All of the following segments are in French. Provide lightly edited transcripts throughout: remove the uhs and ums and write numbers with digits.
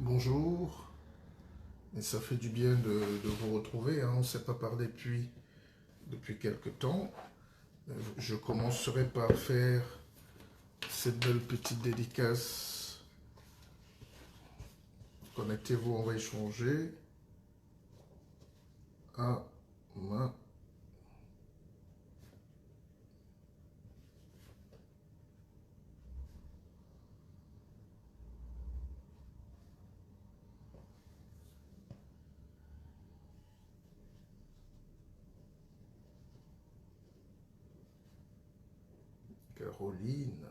Bonjour, et ça fait du bien de vous retrouver, hein. On ne s'est pas parlé depuis quelque temps. Je commencerai par faire cette belle petite dédicace. Connectez-vous, on va échanger. À ma Caroline.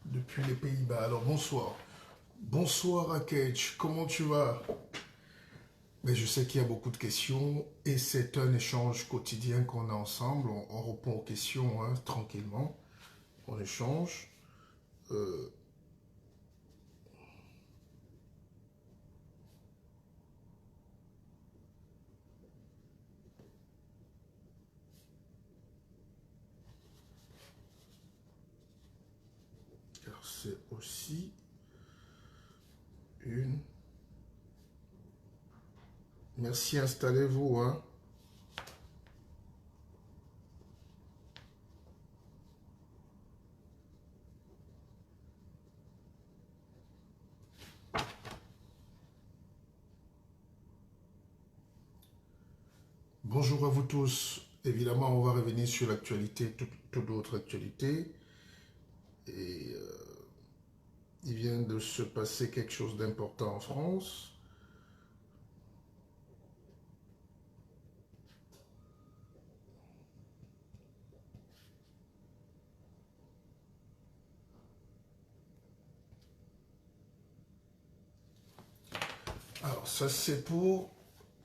Depuis les Pays-Bas. Alors bonsoir. Bonsoir Akech, comment tu vas? Mais je sais qu'il y a beaucoup de questions et c'est un échange quotidien qu'on a ensemble. On répond aux questions, hein, tranquillement. On échange. Euh, Car c'est aussi une... Merci, installez-vous, hein. Bonjour à vous tous. Évidemment, on va revenir sur l'actualité, toute autre actualité. Et il vient de se passer quelque chose d'important en France. Alors, ça c'est pour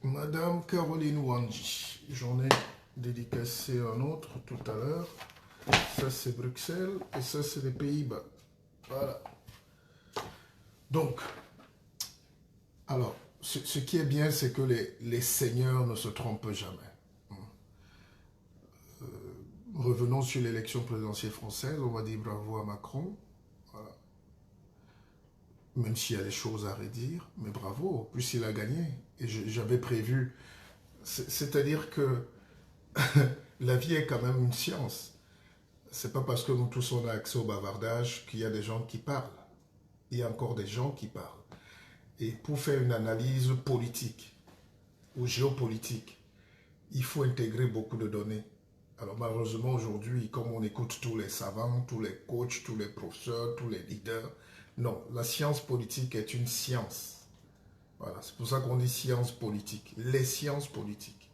Madame Caroline Wandji. J'en ai dédicacé un autre tout à l'heure. Ça c'est Bruxelles et ça c'est les Pays-Bas. Voilà. Donc, alors, ce qui est bien, c'est que les seigneurs ne se trompent jamais. Revenons sur l'élection présidentielle française. On va dire bravo à Macron. Voilà. Même s'il y a des choses à redire, mais bravo, puisqu'il a gagné. Et j'avais prévu. C'est-à-dire que la vie est quand même une science. C'est pas parce que nous tous on a accès au bavardage qu'il y a des gens qui parlent. Il y a encore des gens qui parlent. Et pour faire une analyse politique ou géopolitique, il faut intégrer beaucoup de données. Alors malheureusement aujourd'hui, comme on écoute tous les savants, tous les coachs, tous les professeurs, tous les leaders, non, la science politique est une science. Voilà, c'est pour ça qu'on dit science politique, les sciences politiques.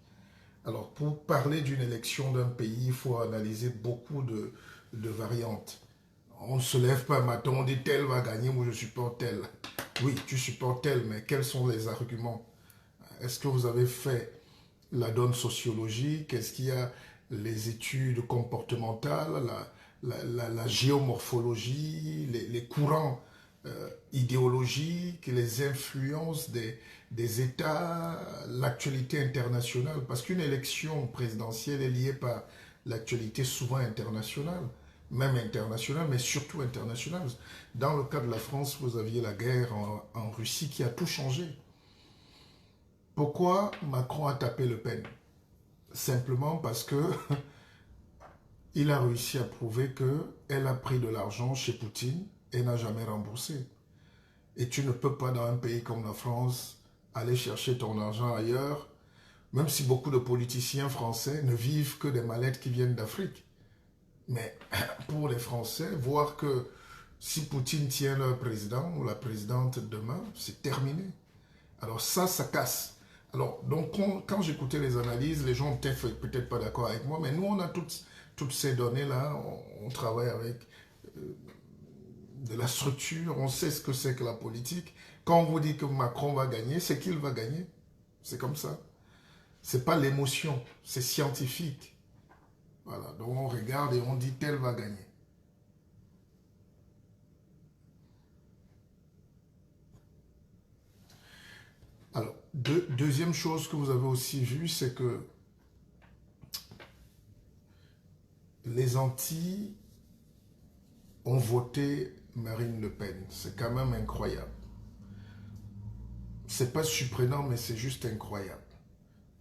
Alors pour parler d'une élection d'un pays, il faut analyser beaucoup de variantes. On ne se lève pas un matin, on dit tel va gagner, moi je supporte tel. Oui, tu supportes tel, mais quels sont les arguments? Est-ce que vous avez fait la donne sociologique? Est-ce qu'il y a les études comportementales, la géomorphologie, les courants idéologiques, les influences des États, l'actualité internationale? Parce qu'une élection présidentielle est liée par l'actualité souvent internationale, même internationale, mais surtout internationale. Dans le cas de la France, vous aviez la guerre en Russie qui a tout changé. Pourquoi Macron a tapé Le Pen? Simplement parce que il a réussi à prouver qu'elle a pris de l'argent chez Poutine et n'a jamais remboursé. Et tu ne peux pas, dans un pays comme la France, aller chercher ton argent ailleurs, même si beaucoup de politiciens français ne vivent que des mallettes qui viennent d'Afrique. Mais pour les Français, voir que si Poutine tient leur président ou la présidente demain, c'est terminé. Alors ça casse. Alors, donc, quand j'écoutais les analyses, les gens étaient peut-être pas d'accord avec moi, mais nous, on a toutes ces données-là, on travaille avec de la structure, on sait ce que c'est que la politique. Quand on vous dit que Macron va gagner, c'est qu'il va gagner. C'est comme ça. C'est pas l'émotion, c'est scientifique. Voilà, donc on regarde et on dit tel va gagner. Alors, deuxième chose que vous avez aussi vue, c'est que les Antilles ont voté Marine Le Pen. C'est quand même incroyable. C'est pas surprenant, mais c'est juste incroyable.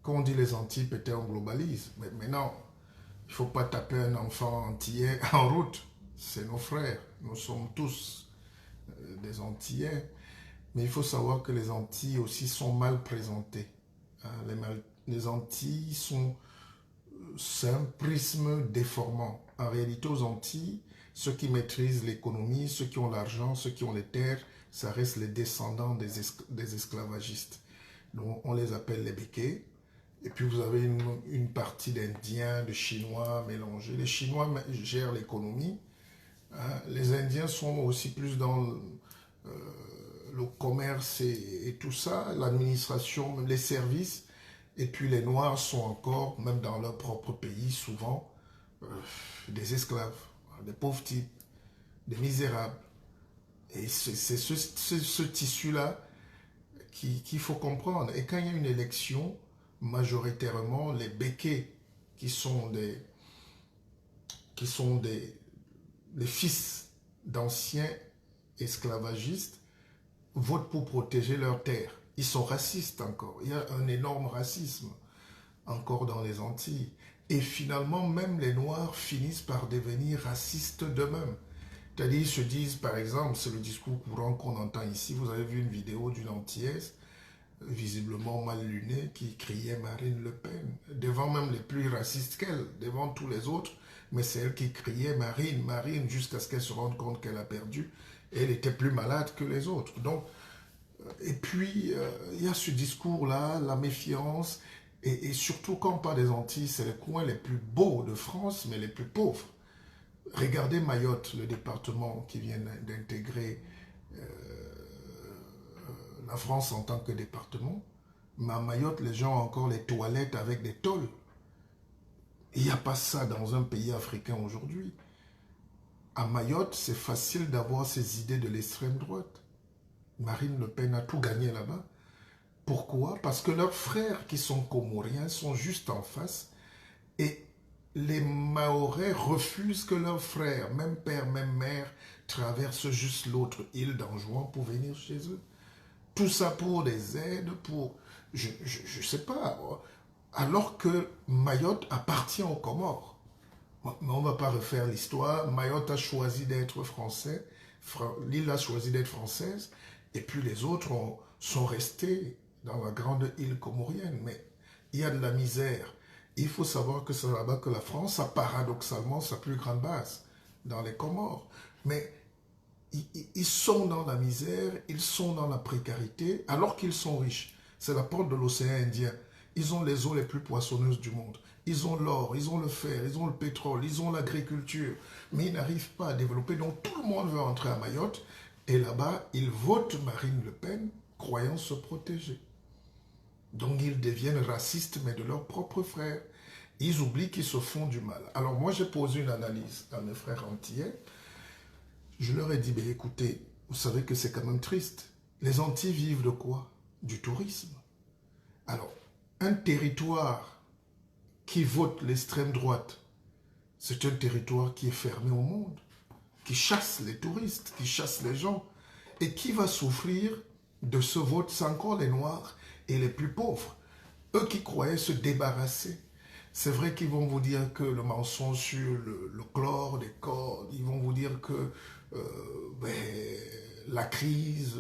Quand on dit les Antilles, peut-être on globalise. Mais non, il ne faut pas taper un enfant antillais en route. C'est nos frères. Nous sommes tous des Antillais. Mais il faut savoir que les Antilles aussi sont mal présentées. Hein, les Antilles sont... C'est un prisme déformant. En réalité, aux Antilles, ceux qui maîtrisent l'économie, ceux qui ont l'argent, ceux qui ont les terres, ça reste les descendants des esclavagistes. Donc, on les appelle les béquets. Et puis, vous avez une partie d'Indiens, de Chinois mélangés. Les Chinois gèrent l'économie. Hein. Les Indiens sont aussi plus dans le commerce et tout ça, l'administration, les services. Et puis les Noirs sont encore, même dans leur propre pays, souvent des esclaves, des pauvres types, des misérables. Et c'est ce tissu-là qu'il faut comprendre. Et quand il y a une élection, majoritairement, les béquets qui sont les fils d'anciens esclavagistes votent pour protéger leurs terres. Ils sont racistes encore. Il y a un énorme racisme encore dans les Antilles. Et finalement, même les Noirs finissent par devenir racistes d'eux-mêmes. C'est-à-dire, ils se disent, par exemple, c'est le discours courant qu'on entend ici. Vous avez vu une vidéo d'une Antillaise, visiblement mal lunée, qui criait Marine Le Pen, devant même les plus racistes qu'elle, devant tous les autres. Mais c'est elle qui criait Marine, Marine, jusqu'à ce qu'elle se rende compte qu'elle a perdu. Et elle était plus malade que les autres. Donc, et puis, il y a ce discours-là, la méfiance, et surtout quand on parle des Antilles, c'est les coins les plus beaux de France, mais les plus pauvres. Regardez Mayotte, le département qui vient d'intégrer la France en tant que département. Mais à Mayotte, les gens ont encore les toilettes avec des tôles. Il n'y a pas ça dans un pays africain aujourd'hui. À Mayotte, c'est facile d'avoir ces idées de l'extrême droite. Marine Le Pen a tout gagné là-bas. Pourquoi? Parce que leurs frères qui sont comoriens sont juste en face et les Mahorais refusent que leurs frères, même père, même mère, traversent juste l'autre île d'Anjouan pour venir chez eux. Tout ça pour des aides, pour... Je ne sais pas. Alors que Mayotte appartient aux Comores. Mais on ne va pas refaire l'histoire. Mayotte a choisi d'être français. L'île a choisi d'être française. Et puis les autres sont restés dans la grande île comorienne. Mais il y a de la misère. Il faut savoir que c'est là-bas que la France a paradoxalement sa plus grande base, dans les Comores. Mais ils sont dans la misère, ils sont dans la précarité, alors qu'ils sont riches. C'est la porte de l'océan Indien. Ils ont les eaux les plus poissonneuses du monde. Ils ont l'or, ils ont le fer, ils ont le pétrole, ils ont l'agriculture. Mais ils n'arrivent pas à développer. Donc tout le monde veut entrer à Mayotte. Et là-bas, ils votent Marine Le Pen, croyant se protéger. Donc ils deviennent racistes, mais de leurs propres frères. Ils oublient qu'ils se font du mal. Alors moi, j'ai posé une analyse à mes frères antillais. Je leur ai dit, ben, écoutez, vous savez que c'est quand même triste. Les Antilles vivent de quoi? Du tourisme. Alors, un territoire qui vote l'extrême droite, c'est un territoire qui est fermé au monde, qui chasse les touristes, qui chasse les gens. Et qui va souffrir de ce vote? C'est encore les Noirs et les plus pauvres. Eux qui croyaient se débarrasser. C'est vrai qu'ils vont vous dire que le mensonge sur le chlore des corps, ils vont vous dire que la crise,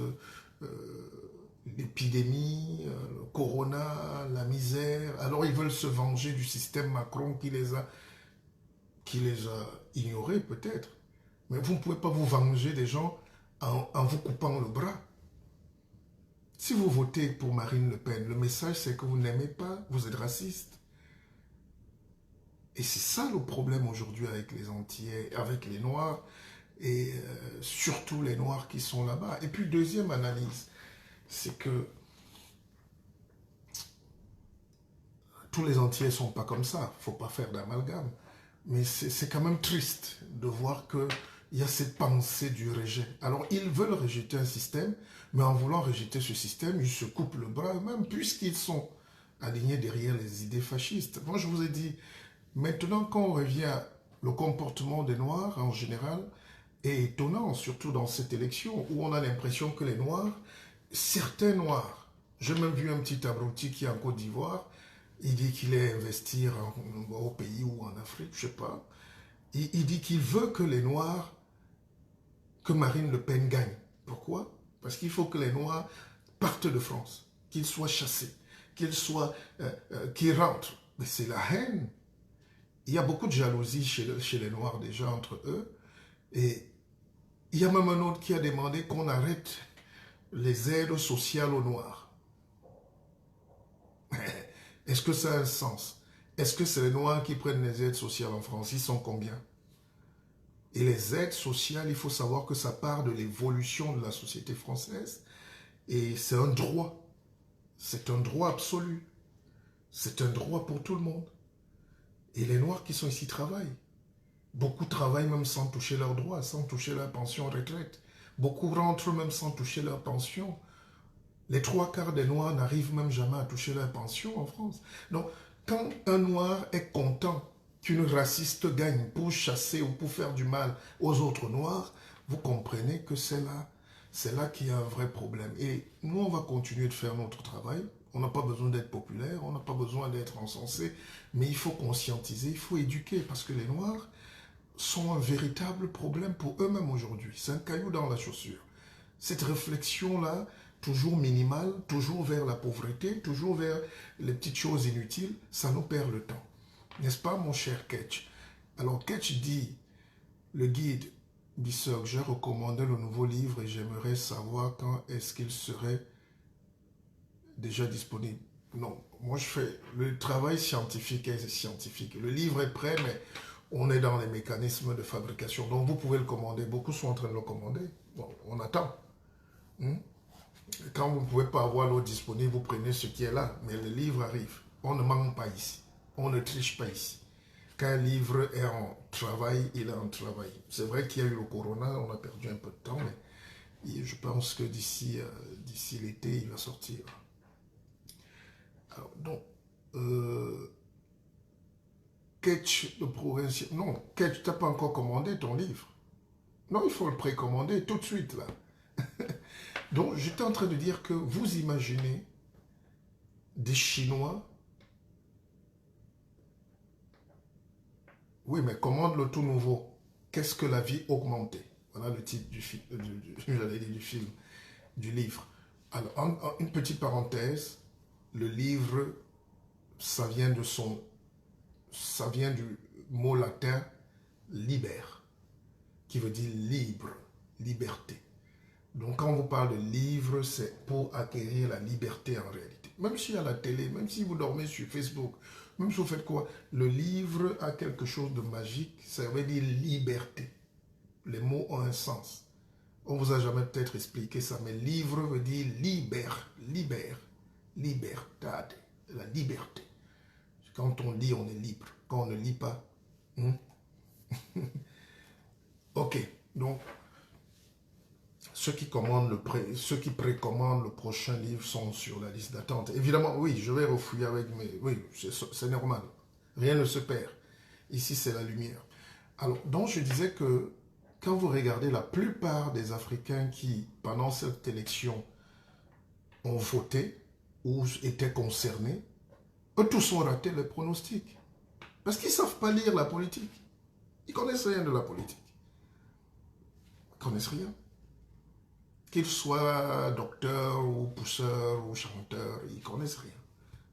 l'épidémie, le corona, la misère. Alors ils veulent se venger du système Macron qui les a ignorés peut-être. Mais vous ne pouvez pas vous venger des gens en vous coupant le bras. Si vous votez pour Marine Le Pen, le message c'est que vous n'aimez pas, vous êtes raciste. Et c'est ça le problème aujourd'hui avec les Antillais, avec les Noirs, et surtout les Noirs qui sont là-bas. Et puis deuxième analyse, c'est que tous les Antillais ne sont pas comme ça, il ne faut pas faire d'amalgame. Mais c'est quand même triste de voir qu'il y a cette pensée du rejet. Alors ils veulent rejeter un système, mais en voulant rejeter ce système, ils se coupent le bras eux-mêmes, puisqu'ils sont alignés derrière les idées fascistes. Moi je vous ai dit, maintenant quand on revient le comportement des Noirs en général est étonnant, surtout dans cette élection, où on a l'impression que les Noirs, certains Noirs, j'ai même vu un petit abruti qui est en Côte d'Ivoire, il dit qu'il est investir au pays ou en Afrique, je ne sais pas. Il dit qu'il veut que les Noirs, que Marine Le Pen gagne. Pourquoi? Parce qu'il faut que les Noirs partent de France, qu'ils soient chassés, qu'ils rentrent. Mais c'est la haine. Il y a beaucoup de jalousie chez les Noirs déjà entre eux. Et il y a même un autre qui a demandé qu'on arrête les aides sociales aux Noirs. Est-ce que ça a un sens? Est-ce que c'est les Noirs qui prennent les aides sociales en France? Ils sont combien? Et les aides sociales, il faut savoir que ça part de l'évolution de la société française. Et c'est un droit. C'est un droit absolu. C'est un droit pour tout le monde. Et les Noirs qui sont ici travaillent. Beaucoup travaillent même sans toucher leurs droits, sans toucher leur pension retraite. Beaucoup rentrent même sans toucher leur pension. Les 3/4 des Noirs n'arrivent même jamais à toucher leur pension en France. Donc, quand un Noir est content qu'une raciste gagne pour chasser ou pour faire du mal aux autres Noirs, vous comprenez que c'est là qu'il y a un vrai problème. Et nous, on va continuer de faire notre travail. On n'a pas besoin d'être populaire, on n'a pas besoin d'être encensé, mais il faut conscientiser, il faut éduquer, parce que les Noirs sont un véritable problème pour eux-mêmes aujourd'hui. C'est un caillou dans la chaussure. Cette réflexion-là, toujours minimale, toujours vers la pauvreté, toujours vers les petites choses inutiles, ça nous perd le temps. N'est-ce pas, mon cher Ketch? Alors, Ketch dit, le guide Bissok, j'ai recommandé le nouveau livre et j'aimerais savoir quand est-ce qu'il serait déjà disponible. Non, moi je fais le travail scientifique et scientifique. Le livre est prêt, mais on est dans les mécanismes de fabrication. Donc vous pouvez le commander. Beaucoup sont en train de le commander. Bon, on attend. Quand vous ne pouvez pas avoir l'eau disponible, vous prenez ce qui est là. Mais le livre arrive. On ne manque pas ici. On ne triche pas ici. Quand un livre est en travail, il est en travail. C'est vrai qu'il y a eu le corona, on a perdu un peu de temps, mais je pense que d'ici l'été, il va sortir. Alors, donc, Ketch de provincial. Non, Ketch, tu n'as pas encore commandé ton livre. Non, il faut le précommander tout de suite, là. Donc, j'étais en train de dire que vous imaginez des Chinois. Oui, mais commande le tout nouveau. Qu'est-ce que la vie augmentée? Voilà le titre du film, du livre. Alors, une petite parenthèse. Le livre, ça vient du mot latin liber, qui veut dire libre, liberté. Donc quand on vous parle de livre, c'est pour acquérir la liberté en réalité. Même si à la télé, même si vous dormez sur Facebook, même si vous faites quoi, le livre a quelque chose de magique, ça veut dire liberté. Les mots ont un sens. On vous a jamais peut-être expliqué ça, mais livre veut dire libertad, la liberté. Quand on lit, on est libre. Quand on ne lit pas, ok, donc ceux qui précommandent le prochain livre sont sur la liste d'attente. Évidemment, oui, je vais refouiller avec mes... Oui, c'est normal. Rien ne se perd. Ici, c'est la lumière. Alors, donc je disais que quand vous regardez la plupart des Africains qui, pendant cette élection, ont voté ou étaient concernés, eux tous ont raté les pronostics. Parce qu'ils ne savent pas lire la politique. Ils ne connaissent rien de la politique. Ils ne connaissent rien. Qu'ils soient docteurs ou pousseurs ou chanteurs, ils ne connaissent rien.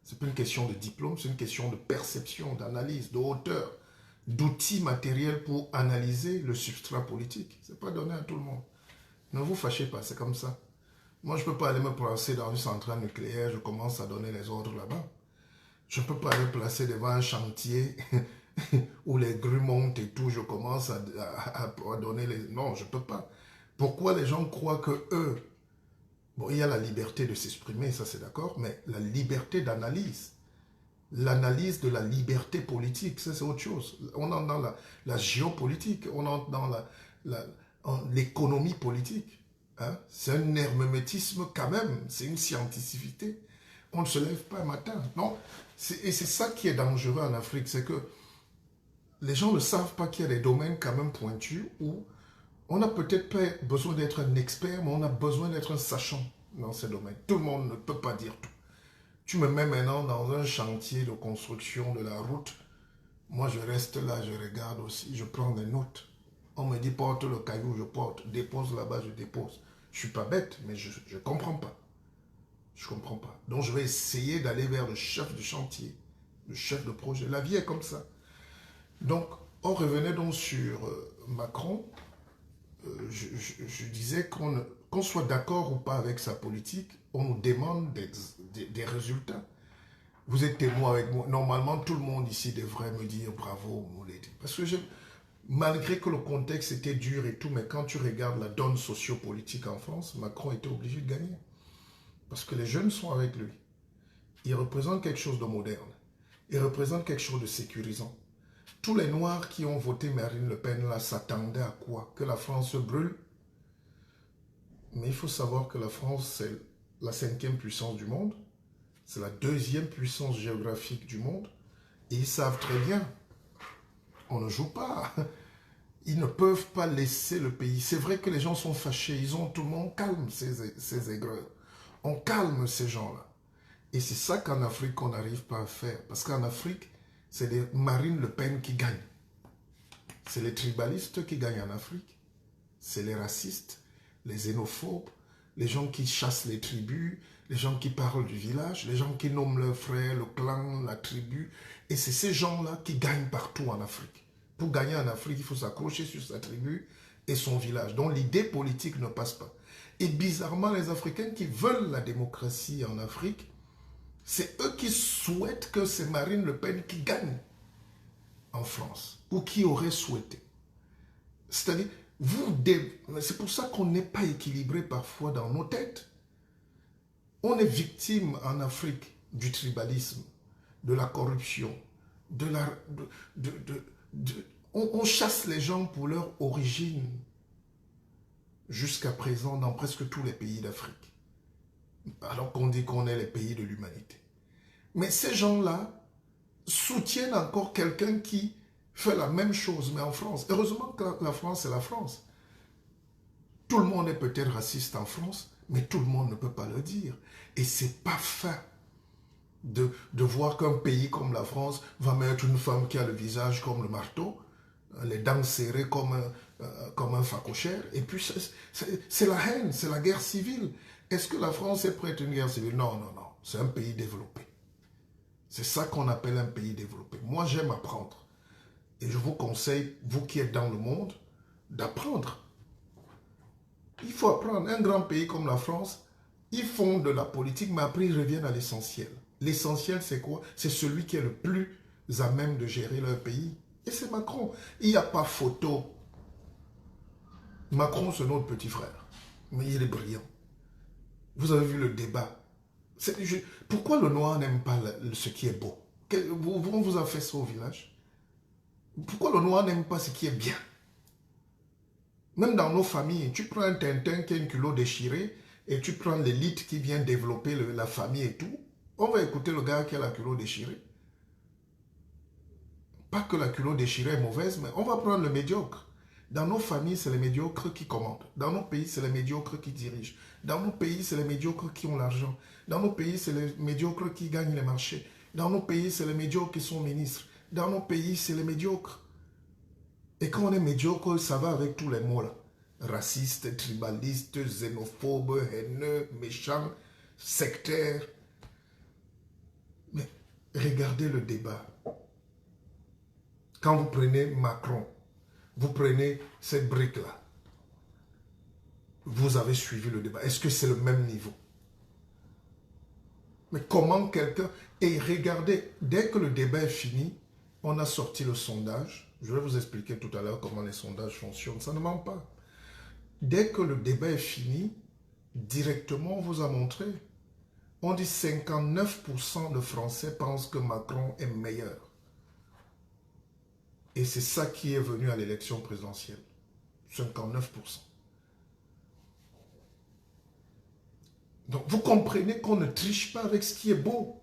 Ce n'est pas une question de diplôme, c'est une question de perception, d'analyse, de hauteur, d'outils matériels pour analyser le substrat politique. Ce n'est pas donné à tout le monde. Ne vous fâchez pas, c'est comme ça. Moi, je ne peux pas aller me placer dans une centrale nucléaire, je commence à donner les ordres là-bas. Je ne peux pas aller me placer devant un chantier où les grues montent et tout, je commence à donner les... Non, je ne peux pas. Pourquoi les gens croient que eux... Bon, il y a la liberté de s'exprimer, ça c'est d'accord, mais la liberté d'analyse, l'analyse de la liberté politique, ça c'est autre chose. On entre dans la géopolitique, on entre dans l'économie politique. Hein? C'est un hermétisme quand même, c'est une scientificité. On ne se lève pas un matin, non? Et c'est ça qui est dangereux en Afrique, c'est que les gens ne savent pas qu'il y a des domaines quand même pointus où on n'a peut-être pas besoin d'être un expert, mais on a besoin d'être un sachant dans ces domaines. Tout le monde ne peut pas dire tout. Tu me mets maintenant dans un chantier de construction de la route. Moi, je reste là, je regarde aussi, je prends des notes. On me dit porte le caillou, je porte. Dépose là-bas, je dépose. Je ne suis pas bête, mais je ne comprends pas. Je ne comprends pas. Donc, je vais essayer d'aller vers le chef de chantier, le chef de projet. La vie est comme ça. Donc, on revenait donc sur Macron. Je disais qu'on soit d'accord ou pas avec sa politique, on nous demande des résultats. Vous êtes témoin avec moi. Normalement, tout le monde ici devrait me dire bravo, Mouledi. Parce que malgré que le contexte était dur et tout, mais quand tu regardes la donne sociopolitique en France, Macron était obligé de gagner. Parce que les jeunes sont avec lui. Il représente quelque chose de moderne. Il représente quelque chose de sécurisant. Tous les Noirs qui ont voté Marine Le Pen là s'attendaient à quoi? Que la France se brûle? Mais il faut savoir que la France, c'est la 5e puissance du monde. C'est la 2e puissance géographique du monde. Et ils savent très bien, on ne joue pas. Ils ne peuvent pas laisser le pays. C'est vrai que les gens sont fâchés. Tout le monde calme ces aigreurs. On calme ces gens-là. Et c'est ça qu'en Afrique, on n'arrive pas à faire. Parce qu'en Afrique, c'est les Marine Le Pen qui gagnent. C'est les tribalistes qui gagnent en Afrique. C'est les racistes, les xénophobes, les gens qui chassent les tribus, les gens qui parlent du village, les gens qui nomment leurs frères, le clan, la tribu. Et c'est ces gens-là qui gagnent partout en Afrique. Pour gagner en Afrique, il faut s'accrocher sur sa tribu et son village. Donc l'idée politique ne passe pas. Et bizarrement, les Africains qui veulent la démocratie en Afrique, c'est eux qui souhaitent que c'est Marine Le Pen qui gagne en France, ou qui auraient souhaité. C'est-à-dire, c'est pour ça qu'on n'est pas équilibré parfois dans nos têtes. On est victime en Afrique du tribalisme, de la corruption, on chasse les gens pour leur origine jusqu'à présent dans presque tous les pays d'Afrique. Alors qu'on dit qu'on est les pays de l'humanité. Mais ces gens-là soutiennent encore quelqu'un qui fait la même chose, mais en France. Heureusement que la France, c'est la France. Tout le monde est peut-être raciste en France, mais tout le monde ne peut pas le dire. Et c'est pas fin de voir qu'un pays comme la France va mettre une femme qui a le visage comme le marteau, les dents serrées comme un phacochère, et puis c'est la haine, c'est la guerre civile. Est-ce que la France est prête à une guerre civile? Non, non, non, c'est un pays développé. C'est ça qu'on appelle un pays développé. Moi, j'aime apprendre. Et je vous conseille, vous qui êtes dans le monde, d'apprendre. Il faut apprendre. Un grand pays comme la France, ils font de la politique, mais après ils reviennent à l'essentiel. L'essentiel, c'est quoi? C'est celui qui est le plus à même de gérer leur pays. Et c'est Macron. Il n'y a pas photo. Macron, c'est notre petit frère. Mais il est brillant. Vous avez vu le débat. Pourquoi le noir n'aime pas ce qui est beau? On vous a fait ça au village? Pourquoi le noir n'aime pas ce qui est bien? Même dans nos familles, tu prends un Tintin qui a une culotte déchirée et tu prends l'élite qui vient développer la famille et tout, on va écouter le gars qui a la culotte déchirée. Pas que la culotte déchirée est mauvaise, mais on va prendre le médiocre. Dans nos familles, c'est les médiocres qui commandent. Dans nos pays, c'est les médiocres qui dirigent. Dans nos pays, c'est les médiocres qui ont l'argent. Dans nos pays, c'est les médiocres qui gagnent les marchés. Dans nos pays, c'est les médiocres qui sont ministres. Dans nos pays, c'est les médiocres. Et quand on est médiocre, ça va avec tous les mots là. Raciste, tribaliste, xénophobe, haineux, méchant, sectaire. Mais regardez le débat. Quand vous prenez Macron, vous prenez cette brique-là. Vous avez suivi le débat. Est-ce que c'est le même niveau? Mais comment quelqu'un... Et regardez, dès que le débat est fini, on a sorti le sondage. Je vais vous expliquer tout à l'heure comment les sondages fonctionnent. Ça ne ment pas. Dès que le débat est fini, directement, on vous a montré. On dit 59% de Français pensent que Macron est meilleur. Et c'est ça qui est venu à l'élection présidentielle. 59%. Donc vous comprenez qu'on ne triche pas avec ce qui est beau.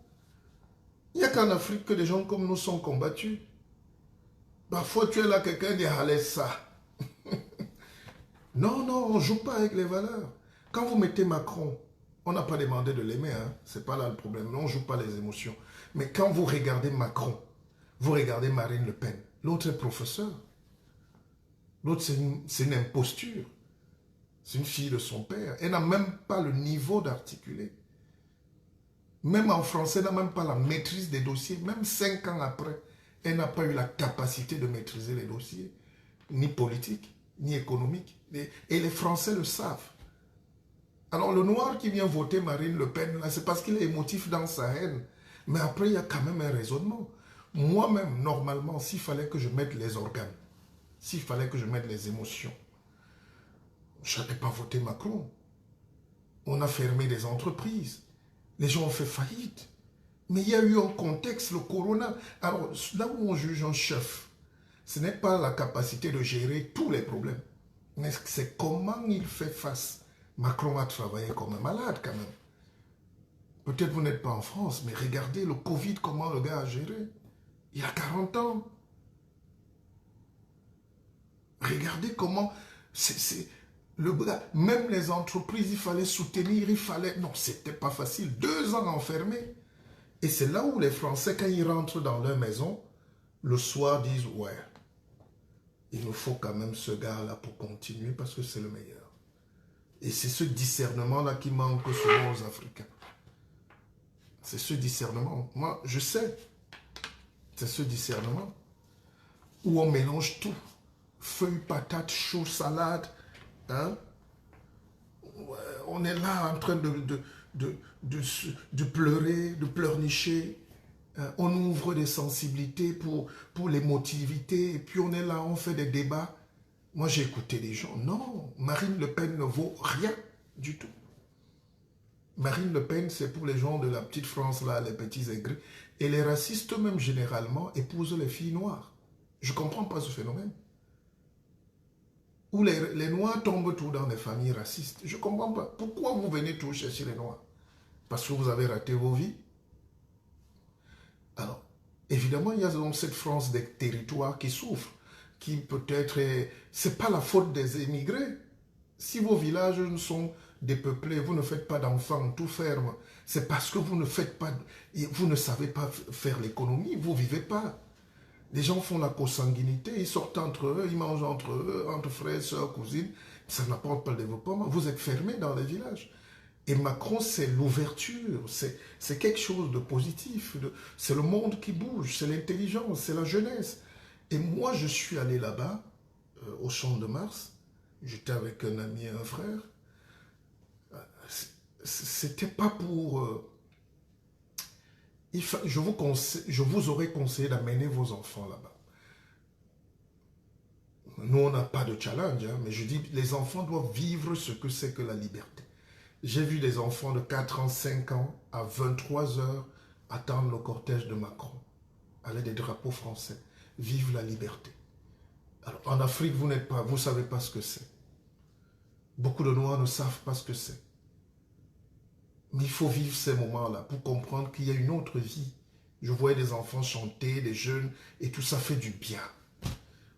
Il n'y a qu'en Afrique que des gens comme nous sont combattus. Parfois, tu es là, quelqu'un dit, allez ça. Non, non, on ne joue pas avec les valeurs. Quand vous mettez Macron, on n'a pas demandé de l'aimer, hein? Ce n'est pas là le problème. On ne joue pas les émotions. Mais quand vous regardez Macron, vous regardez Marine Le Pen, l'autre est professeur. L'autre, c'est une imposture. C'est une fille de son père. Elle n'a même pas le niveau d'articuler. Même en français, elle n'a même pas la maîtrise des dossiers. Même 5 ans après, elle n'a pas eu la capacité de maîtriser les dossiers, ni politiques, ni économiques. Et les Français le savent. Alors le noir qui vient voter Marine Le Pen, c'est parce qu'il est émotif dans sa haine. Mais après, il y a quand même un raisonnement. Moi-même, normalement, s'il fallait que je mette les organes, s'il fallait que je mette les émotions, je n'allais pas voter Macron. On a fermé des entreprises. Les gens ont fait faillite. Mais il y a eu un contexte, le corona. Alors, là où on juge un chef, ce n'est pas la capacité de gérer tous les problèmes. Mais c'est comment il fait face. Macron a travaillé comme un malade quand même. Peut-être vous n'êtes pas en France, mais regardez le Covid, comment le gars a géré. Il a 40 ans. Regardez comment... même les entreprises, il fallait soutenir, il fallait... Non, c'était pas facile. 2 ans enfermés. Et c'est là où les Français, quand ils rentrent dans leur maison, le soir disent, ouais, il nous faut quand même ce gars-là pour continuer parce que c'est le meilleur. Et c'est ce discernement-là qui manque souvent aux Africains. C'est ce discernement. Moi, je sais. C'est ce discernement où on mélange tout. Feuilles, patates, choux, salade. Hein? On est là en train de pleurer, de pleurnicher. On ouvre des sensibilités pour l'émotivité. Et puis on est là, on fait des débats. Moi, j'ai écouté des gens. Non, Marine Le Pen ne vaut rien du tout. Marine Le Pen, c'est pour les gens de la petite France, là, les petits aigris. Et les racistes, eux-mêmes, généralement, épousent les filles noires. Je ne comprends pas ce phénomène. Où les Noirs tombent tous dans des familles racistes. Je ne comprends pas. Pourquoi vous venez tous chercher les Noirs? Parce que vous avez raté vos vies? Alors, évidemment, il y a donc cette France des territoires qui souffre, qui peut-être... Ce n'est pas la faute des émigrés. Si vos villages sont dépeuplés, vous ne faites pas d'enfants, tout ferme, c'est parce que vous ne savez pas faire l'économie, vous ne vivez pas. Les gens font la consanguinité, ils sortent entre eux, ils mangent entre eux, entre frères, sœurs, cousines. Ça n'apporte pas le développement. Vous êtes fermés dans les villages. Et Macron, c'est l'ouverture, c'est quelque chose de positif. C'est le monde qui bouge, c'est l'intelligence, c'est la jeunesse. Et moi, je suis allé là-bas, au Champ de Mars. J'étais avec un ami et un frère. C'était pas pour... je vous aurais conseillé d'amener vos enfants là-bas. Nous, on n'a pas de challenge, hein, mais je dis, les enfants doivent vivre ce que c'est que la liberté. J'ai vu des enfants de 4 ans, 5 ans, à 23 heures, attendre le cortège de Macron, avec des drapeaux français. Vive la liberté. Alors, en Afrique, vous ne savez pas ce que c'est. Beaucoup de Noirs ne savent pas ce que c'est. Mais il faut vivre ces moments-là pour comprendre qu'il y a une autre vie. Je voyais des enfants chanter, des jeunes, et tout ça fait du bien.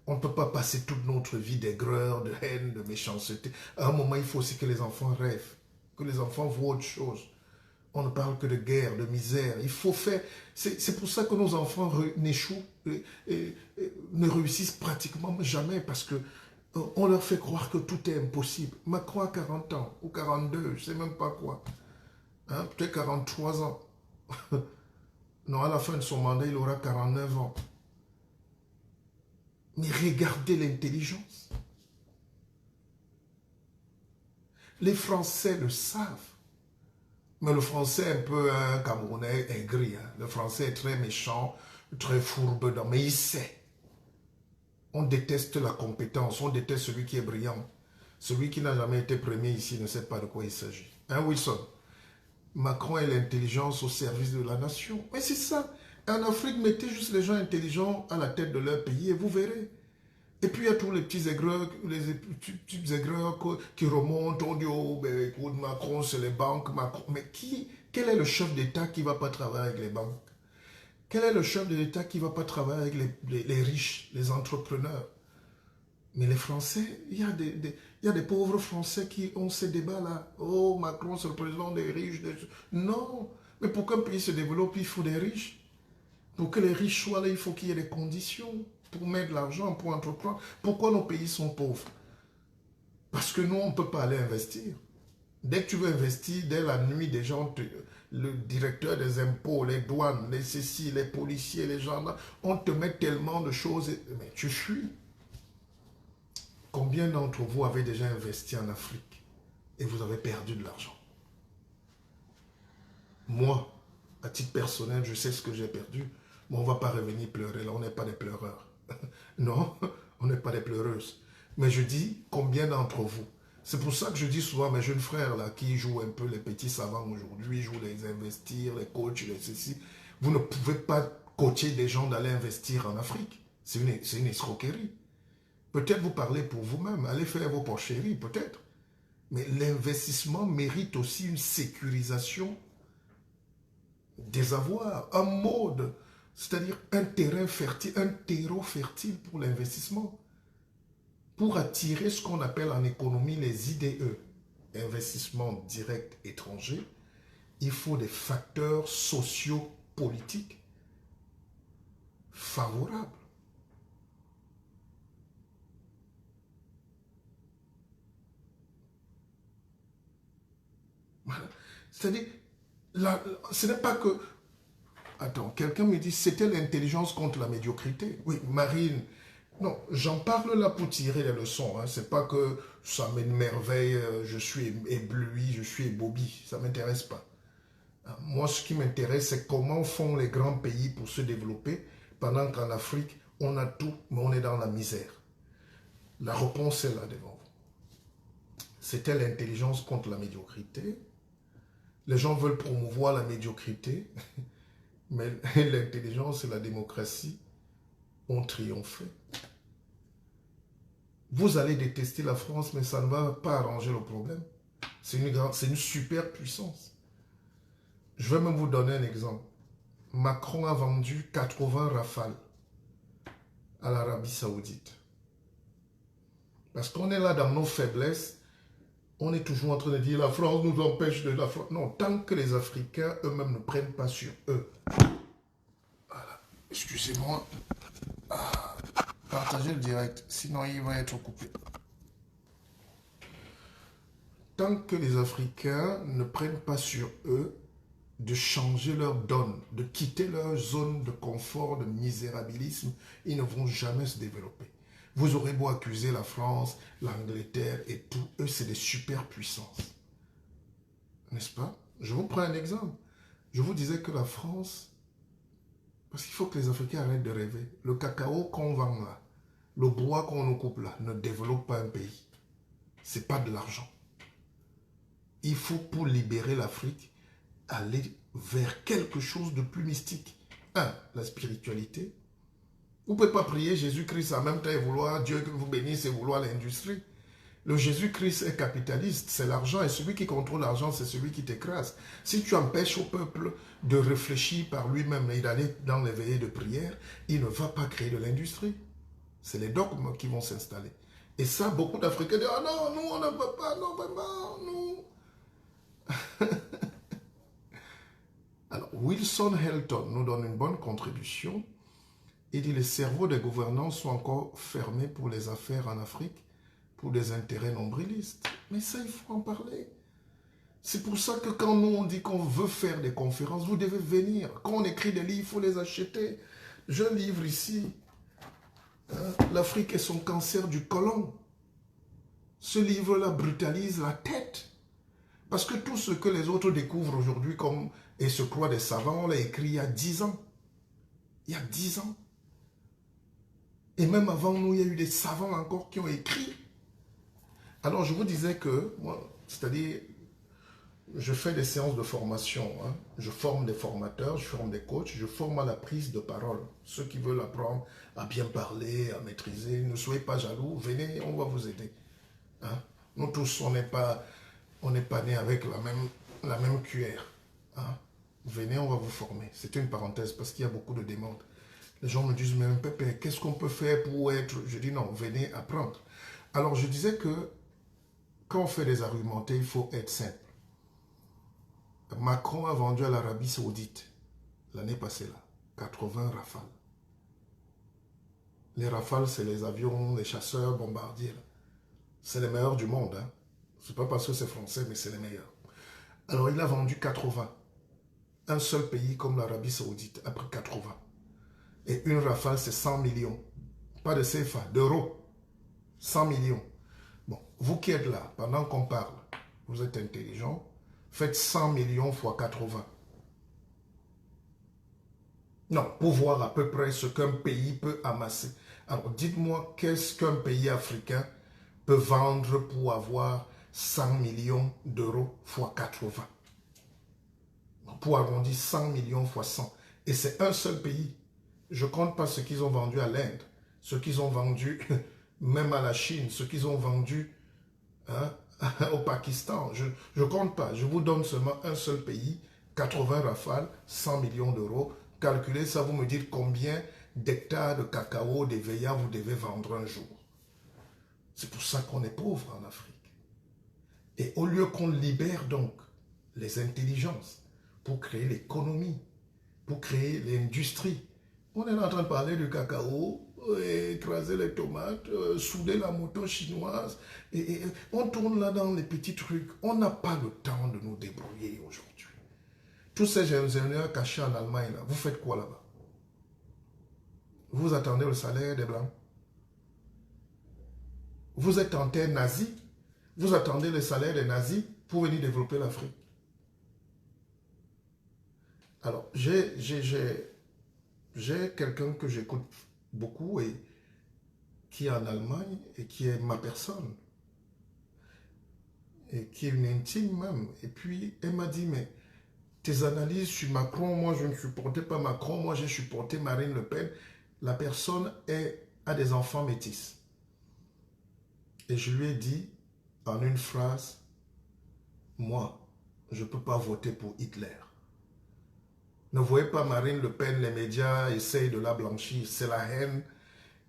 On ne peut pas passer toute notre vie d'aigreur, de haine, de méchanceté. À un moment, il faut aussi que les enfants rêvent, que les enfants voient autre chose. On ne parle que de guerre, de misère. Il faut faire... C'est pour ça que nos enfants n'échouent, ne réussissent pratiquement jamais, parce que on leur fait croire que tout est impossible. Macron a 40 ans, ou 42, je ne sais même pas quoi. Hein, peut-être 43 ans. Non, à la fin de son mandat, il aura 49 ans. Mais regardez l'intelligence. Les Français le savent. Mais le Français est un peu un Camerounais aigri. Hein. Le Français est très méchant, très fourbe, mais il sait. On déteste la compétence, on déteste celui qui est brillant. Celui qui n'a jamais été premier ici ne sait pas de quoi il s'agit. Hein, Wilson? Macron et l'intelligence au service de la nation. Mais c'est ça. En Afrique, mettez juste les gens intelligents à la tête de leur pays et vous verrez. Et puis il y a tous les petits aigreurs, qui remontent, on dit, oh, ben, écoute, Macron, c'est les banques, Macron. Mais quel est le chef d'État qui ne va pas travailler avec les banques? Quel est le chef de l'État qui ne va pas travailler avec les riches, les entrepreneurs? Mais les Français, il y a des pauvres Français qui ont ces débats-là. Oh, Macron, c'est le président des riches. Non, mais pour qu'un pays se développe, il faut des riches. Pour que les riches soient là, il faut qu'il y ait des conditions pour mettre de l'argent, pour entreprendre. Pourquoi nos pays sont pauvres? Parce que nous, on ne peut pas aller investir. Dès que tu veux investir, dès la nuit, des gens, le directeur des impôts, les douanes, les ceci, les policiers, les gendarmes, on te met tellement de choses, mais tu fuis. Combien d'entre vous avez déjà investi en Afrique et vous avez perdu de l'argent? Moi, à titre personnel, je sais ce que j'ai perdu, mais on ne va pas revenir pleurer, là, on n'est pas des pleureurs. Non, on n'est pas des pleureuses. Mais je dis, combien d'entre vous? C'est pour ça que je dis souvent à mes jeunes frères là, qui jouent un peu les petits savants aujourd'hui, jouent les investir, les coachs, les ceci. Vous ne pouvez pas coacher des gens d'aller investir en Afrique. C'est une escroquerie. Peut-être vous parlez pour vous-même, allez faire vos porcheries, peut-être. Mais l'investissement mérite aussi une sécurisation des avoirs, un mode, c'est-à-dire un terrain fertile, un terreau fertile pour l'investissement. Pour attirer ce qu'on appelle en économie les IDE, investissement direct étranger, il faut des facteurs socio-politiques favorables. Voilà. C'est-à-dire, ce n'est pas que... Attends, quelqu'un me dit, c'était l'intelligence contre la médiocrité. Oui, Marine, non, j'en parle là pour tirer les leçons. Hein. C'est pas que ça m'émerveille, je suis ébloui, je suis ébobi. Ça ne m'intéresse pas. Hein. Moi, ce qui m'intéresse, c'est comment font les grands pays pour se développer, pendant qu'en Afrique, on a tout, mais on est dans la misère. La réponse est là devant vous. C'était l'intelligence contre la médiocrité. Les gens veulent promouvoir la médiocrité, mais l'intelligence et la démocratie ont triomphé. Vous allez détester la France, mais ça ne va pas arranger le problème. C'est une super puissance. Je vais même vous donner un exemple. Macron a vendu 80 Rafales à l'Arabie Saoudite. Parce qu'on est là dans nos faiblesses, on est toujours en train de dire la France nous empêche de la France. Non, tant que les Africains eux-mêmes ne prennent pas sur eux. Voilà. Excusez-moi. Partagez le direct, sinon il va être coupé. Tant que les Africains ne prennent pas sur eux de changer leur donne, de quitter leur zone de confort, de misérabilisme, ils ne vont jamais se développer. Vous aurez beau accuser la France, l'Angleterre et tout, eux c'est des superpuissances. N'est-ce pas? Je vous prends un exemple. Je vous disais que la France, parce qu'il faut que les Africains arrêtent de rêver. Le cacao qu'on vend là, le bois qu'on nous coupe là, ne développe pas un pays. Ce n'est pas de l'argent. Il faut, pour libérer l'Afrique, aller vers quelque chose de plus mystique. Un, la spiritualité. Vous ne pouvez pas prier Jésus-Christ en même temps et vouloir Dieu que vous bénisse et vouloir l'industrie. Le Jésus-Christ est capitaliste, c'est l'argent, et celui qui contrôle l'argent, c'est celui qui t'écrase. Si tu empêches au peuple de réfléchir par lui-même et d'aller dans les veillées de prière, il ne va pas créer de l'industrie. C'est les dogmes qui vont s'installer. Et ça, beaucoup d'Africains disent « Ah non, nous on ne peut pas, non vraiment, nous. » Alors, Wilson Helton nous donne une bonne contribution. Il dit « Les cerveaux des gouvernants sont encore fermés pour les affaires en Afrique, pour des intérêts nombrilistes. » Mais ça, il faut en parler. C'est pour ça que quand nous, on dit qu'on veut faire des conférences, vous devez venir. Quand on écrit des livres, il faut les acheter. J'ai un livre ici. L'Afrique et son cancer du côlon. Ce livre-là brutalise la tête. Parce que tout ce que les autres découvrent aujourd'hui et se croient des savants, on l'a écrit il y a 10 ans. Il y a 10 ans. Et même avant nous, il y a eu des savants encore qui ont écrit. Alors je vous disais que, c'est-à-dire, je fais des séances de formation. Hein. Je forme des formateurs, je forme des coachs, je forme à la prise de parole. Ceux qui veulent apprendre à bien parler, à maîtriser, ne soyez pas jaloux, venez, on va vous aider. Hein. Nous tous, on n'est pas nés avec la même cuillère. Hein. Venez, on va vous former. C'est une parenthèse parce qu'il y a beaucoup de demandes. Les gens me disent, mais Pépé, qu'est-ce qu'on peut faire pour être... Je dis non, venez apprendre. Alors je disais que quand on fait des argumentaires, il faut être simple. Macron a vendu à l'Arabie Saoudite l'année passée là, 80 Rafales. Les Rafales, c'est les avions, les chasseurs, bombardiers. C'est les meilleurs du monde. Hein. Ce n'est pas parce que c'est français, mais c'est les meilleurs. Alors il a vendu 80. Un seul pays comme l'Arabie Saoudite a pris 80. Et une Rafale, c'est 100 millions. Pas de CFA, d'euros. 100 millions. Bon, vous qui êtes là, pendant qu'on parle, vous êtes intelligent, faites 100 millions fois 80. Non, pour voir à peu près ce qu'un pays peut amasser. Alors, dites-moi, qu'est-ce qu'un pays africain peut vendre pour avoir 100 millions d'euros fois 80? Pour arrondir 100 millions fois 100. Et c'est un seul pays. Je ne compte pas ce qu'ils ont vendu à l'Inde, ce qu'ils ont vendu même à la Chine, ce qu'ils ont vendu hein, au Pakistan. Je ne compte pas. Je vous donne seulement un seul pays, 80 rafales, 100 millions d'euros. Calculez ça, vous me dites combien d'hectares de cacao, d'EVA vous devez vendre un jour. C'est pour ça qu'on est pauvre en Afrique. Et au lieu qu'on libère donc les intelligences pour créer l'économie, pour créer l'industrie, on est en train de parler du cacao, écraser les tomates, souder la moto chinoise. Et on tourne là dans les petits trucs. On n'a pas le temps de nous débrouiller aujourd'hui. Tous ces ingénieurs cachés en Allemagne, là, vous faites quoi là-bas? Vous attendez le salaire des Blancs? Vous êtes en terre nazie? Vous attendez le salaire des nazis pour venir développer l'Afrique? Alors, j'ai quelqu'un que j'écoute beaucoup et qui est en Allemagne et qui est ma personne et qui est une intime même. Et puis, elle m'a dit, mais tes analyses sur Macron, moi je ne supportais pas Macron, moi j'ai supporté Marine Le Pen. La personne a des enfants métis. Et je lui ai dit en une phrase, moi, je ne peux pas voter pour Hitler. Ne voyez pas Marine Le Pen, les médias essayent de la blanchir, c'est la haine.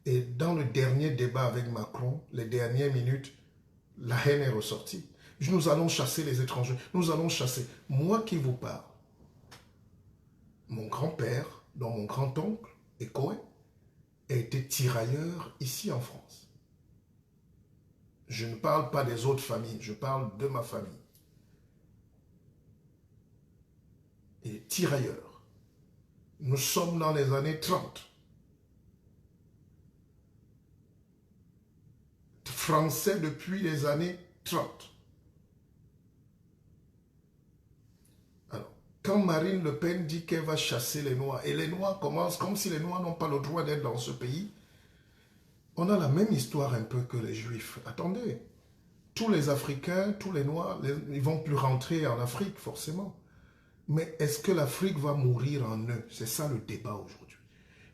Et dans le dernier débat avec Macron, les dernières minutes, la haine est ressortie. Nous allons chasser les étrangers, nous allons chasser. Moi qui vous parle, mon grand-père, dont mon grand-oncle, Ekoé, a été tirailleur ici en France. Je ne parle pas des autres familles, je parle de ma famille. Il est tirailleur. Nous sommes dans les années 30. Français depuis les années 30. Alors, quand Marine Le Pen dit qu'elle va chasser les Noirs, et les Noirs commencent comme si les Noirs n'ont pas le droit d'être dans ce pays, on a la même histoire un peu que les Juifs. Attendez, tous les Africains, tous les Noirs, ils ne vont plus rentrer en Afrique, forcément. Mais est-ce que l'Afrique va mourir en eux? C'est ça le débat aujourd'hui.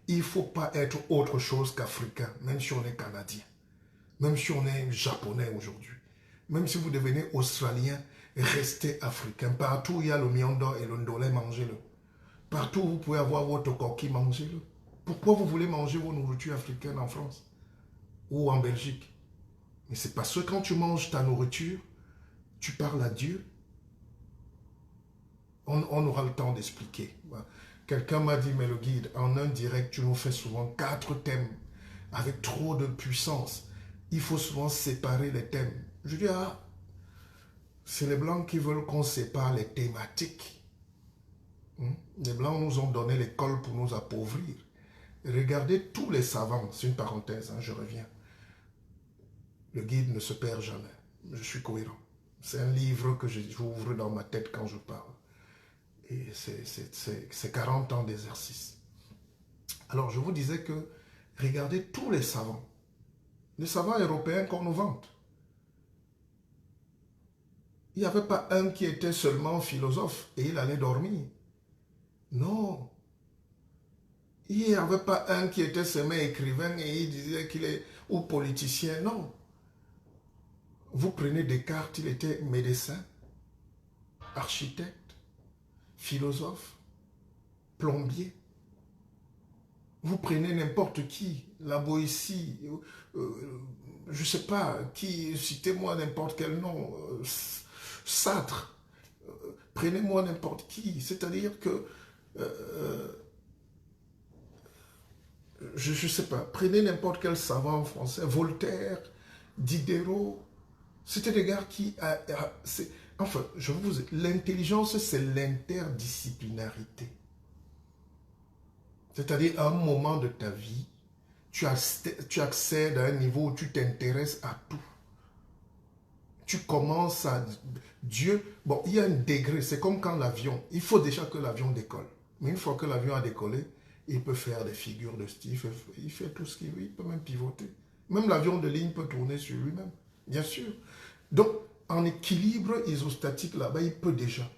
Il ne faut pas être autre chose qu'Africain, même si on est Canadien. Même si on est Japonais aujourd'hui. Même si vous devenez Australien, restez Africain. Partout où il y a le miondo et le ndolé, mangez-le. Partout où vous pouvez avoir votre coquille, mangez-le. Pourquoi vous voulez manger vos nourritures africaines en France? Ou en Belgique? Mais c'est parce que quand tu manges ta nourriture, tu parles à Dieu. On aura le temps d'expliquer. Quelqu'un m'a dit, mais le guide, en un direct, tu nous fais souvent 4 thèmes avec trop de puissance. Il faut souvent séparer les thèmes. Je dis, ah, c'est les Blancs qui veulent qu'on sépare les thématiques. Les Blancs nous ont donné l'école pour nous appauvrir. Regardez tous les savants, c'est une parenthèse, je reviens. Le guide ne se perd jamais. Je suis cohérent. C'est un livre que j'ouvre dans ma tête quand je parle. Et c'est 40 ans d'exercice. Alors, je vous disais que regardez tous les savants européens qu'on nous vante. Il n'y avait pas un qui était seulement philosophe et il allait dormir. Non. Il n'y avait pas un qui était seulement écrivain et il disait qu'il est ou politicien. Non. Vous prenez Descartes, il était médecin, architecte, philosophe, plombier. Vous prenez n'importe qui, la Boétie, je ne sais pas, qui, citez-moi n'importe quel nom, Sartre, prenez-moi n'importe qui, c'est-à-dire que, je ne sais pas, prenez n'importe quel savant français, Voltaire, Diderot, c'était des gars qui, enfin, je vous l'intelligence, c'est l'interdisciplinarité. C'est-à-dire, à un moment de ta vie, tu accèdes à un niveau où tu t'intéresses à tout. Tu commences à... Dieu... Bon, il y a un degré, c'est comme quand l'avion... Il faut déjà que l'avion décolle. Mais une fois que l'avion a décollé, il peut faire des figures de style, il fait tout ce qu'il veut, il peut même pivoter. Même l'avion de ligne peut tourner sur lui-même, bien sûr. Donc, en équilibre isostatique là-bas, il peut déjà.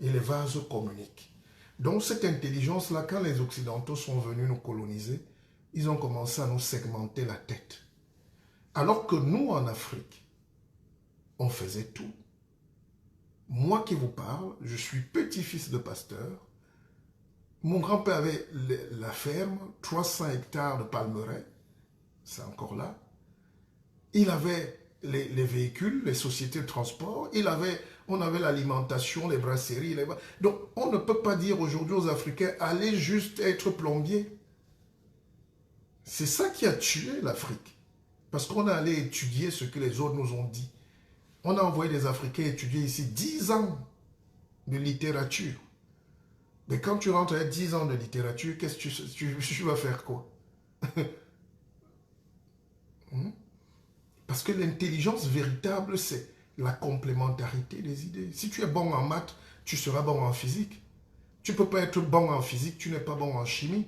Et les vases communiquent. Donc cette intelligence-là, quand les Occidentaux sont venus nous coloniser, ils ont commencé à nous segmenter la tête. Alors que nous, en Afrique, on faisait tout. Moi qui vous parle, je suis petit-fils de pasteur. Mon grand-père avait la ferme, 300 hectares de palmeraies, c'est encore là. Il avait les véhicules, les sociétés de transport, on avait l'alimentation, les brasseries. Donc, on ne peut pas dire aujourd'hui aux Africains, allez juste être plombier. C'est ça qui a tué l'Afrique. Parce qu'on est allé étudier ce que les autres nous ont dit. On a envoyé des Africains étudier ici 10 ans de littérature. Mais quand tu rentres à 10 ans de littérature, qu'est-ce que tu vas faire quoi? Parce que l'intelligence véritable, c'est la complémentarité des idées. Si tu es bon en maths, tu seras bon en physique. Tu ne peux pas être bon en physique, tu n'es pas bon en chimie.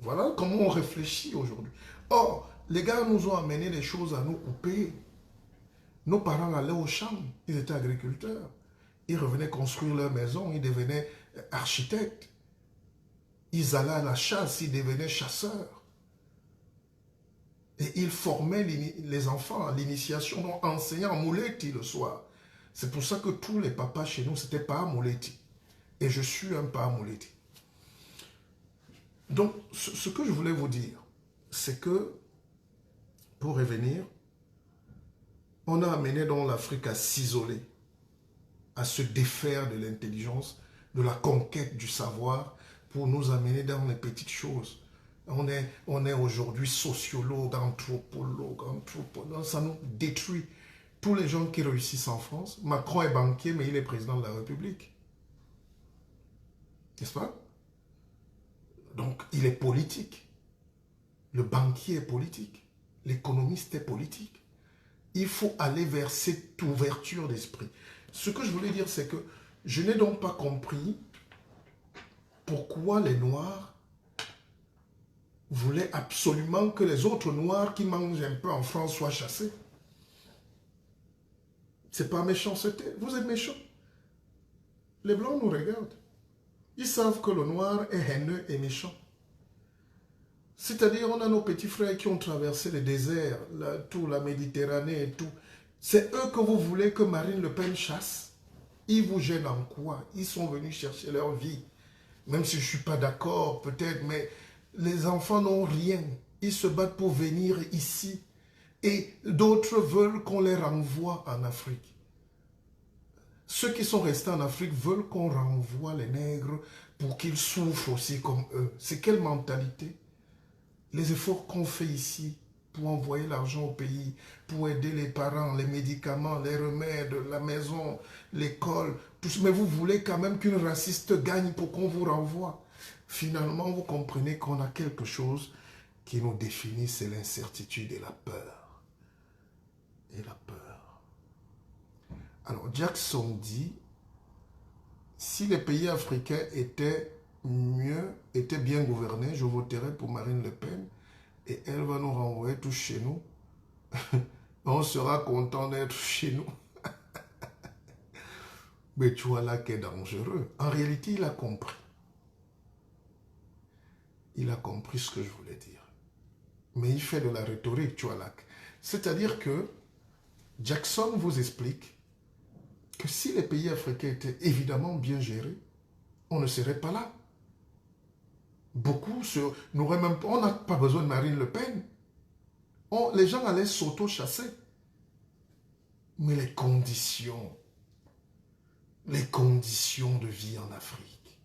Voilà comment on réfléchit aujourd'hui. Or, les gars nous ont amené des choses à nous couper. Nos parents allaient au champ, ils étaient agriculteurs. Ils revenaient construire leur maison, ils devenaient architectes. Ils allaient à la chasse, ils devenaient chasseurs. Et ils formaient les enfants à l'initiation, donc enseignant Mouleti le soir. C'est pour ça que tous les papas chez nous, c'était pas Mouleti. Et je suis un pas Mouleti. Donc, ce que je voulais vous dire, c'est que, pour revenir, on a amené dans l'Afrique à s'isoler, à se défaire de l'intelligence, de la conquête du savoir, pour nous amener dans les petites choses. On est aujourd'hui sociologue, anthropologue, ça nous détruit. Tous les gens qui réussissent en France, Macron est banquier, mais il est président de la République. N'est-ce pas? Donc, il est politique. Le banquier est politique. L'économiste est politique. Il faut aller vers cette ouverture d'esprit. Ce que je voulais dire, c'est que je n'ai donc pas compris pourquoi les Noirs voulaient absolument que les autres Noirs qui mangent un peu en France soient chassés. C'est pas méchanceté. Vous êtes méchants. Les Blancs nous regardent. Ils savent que le Noir est haineux et méchant. C'est-à-dire, on a nos petits frères qui ont traversé le désert, la Méditerranée et tout. C'est eux que vous voulez que Marine Le Pen chasse. Ils vous gênent en quoi? Ils sont venus chercher leur vie. Même si je ne suis pas d'accord, peut-être, mais les enfants n'ont rien. Ils se battent pour venir ici. Et d'autres veulent qu'on les renvoie en Afrique. Ceux qui sont restés en Afrique veulent qu'on renvoie les nègres pour qu'ils souffrent aussi comme eux. C'est quelle mentalité? Les efforts qu'on fait ici pour envoyer l'argent au pays, pour aider les parents, les médicaments, les remèdes, la maison, l'école, tout ça. Mais vous voulez quand même qu'une raciste gagne pour qu'on vous renvoie. Finalement, vous comprenez qu'on a quelque chose qui nous définit, c'est l'incertitude et la peur. Et la peur. Alors, Jackson dit, si les pays africains étaient bien gouvernés, je voterais pour Marine Le Pen et elle va nous renvoyer tous chez nous. On sera content d'être chez nous. Mais tu vois là qui est dangereux. En réalité, il a compris. Il a compris ce que je voulais dire. Mais il fait de la rhétorique, tu vois là. C'est-à-dire que Jackson vous explique que si les pays africains étaient évidemment bien gérés, on ne serait pas là. Beaucoup n'auraient même pas... On n'a pas besoin de Marine Le Pen. Les gens allaient s'auto-chasser. Mais les conditions de vie en Afrique.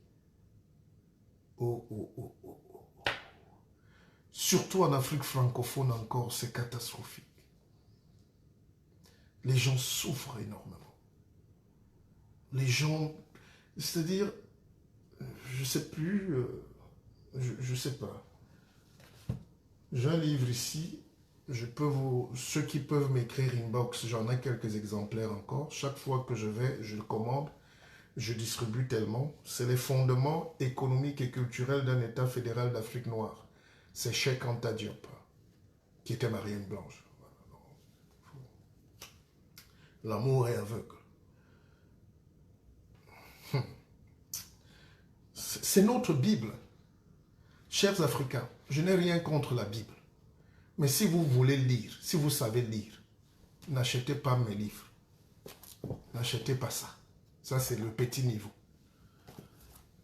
Oh, oh, oh, oh, oh. Surtout en Afrique francophone encore, c'est catastrophique. Les gens souffrent énormément. Les gens, c'est-à-dire, je ne sais plus, je ne sais pas. J'ai un livre ici, ceux qui peuvent m'écrire inbox, j'en ai quelques exemplaires encore. Chaque fois que je vais, je le commande, je distribue tellement. C'est les fondements économiques et culturels d'un État fédéral d'Afrique noire. C'est Cheikh Anta Diop, qui était Marianne Blanche. L'amour est aveugle. C'est notre Bible. Chers Africains, je n'ai rien contre la Bible. Mais si vous voulez lire, si vous savez lire, n'achetez pas mes livres. N'achetez pas ça. Ça, c'est le petit niveau.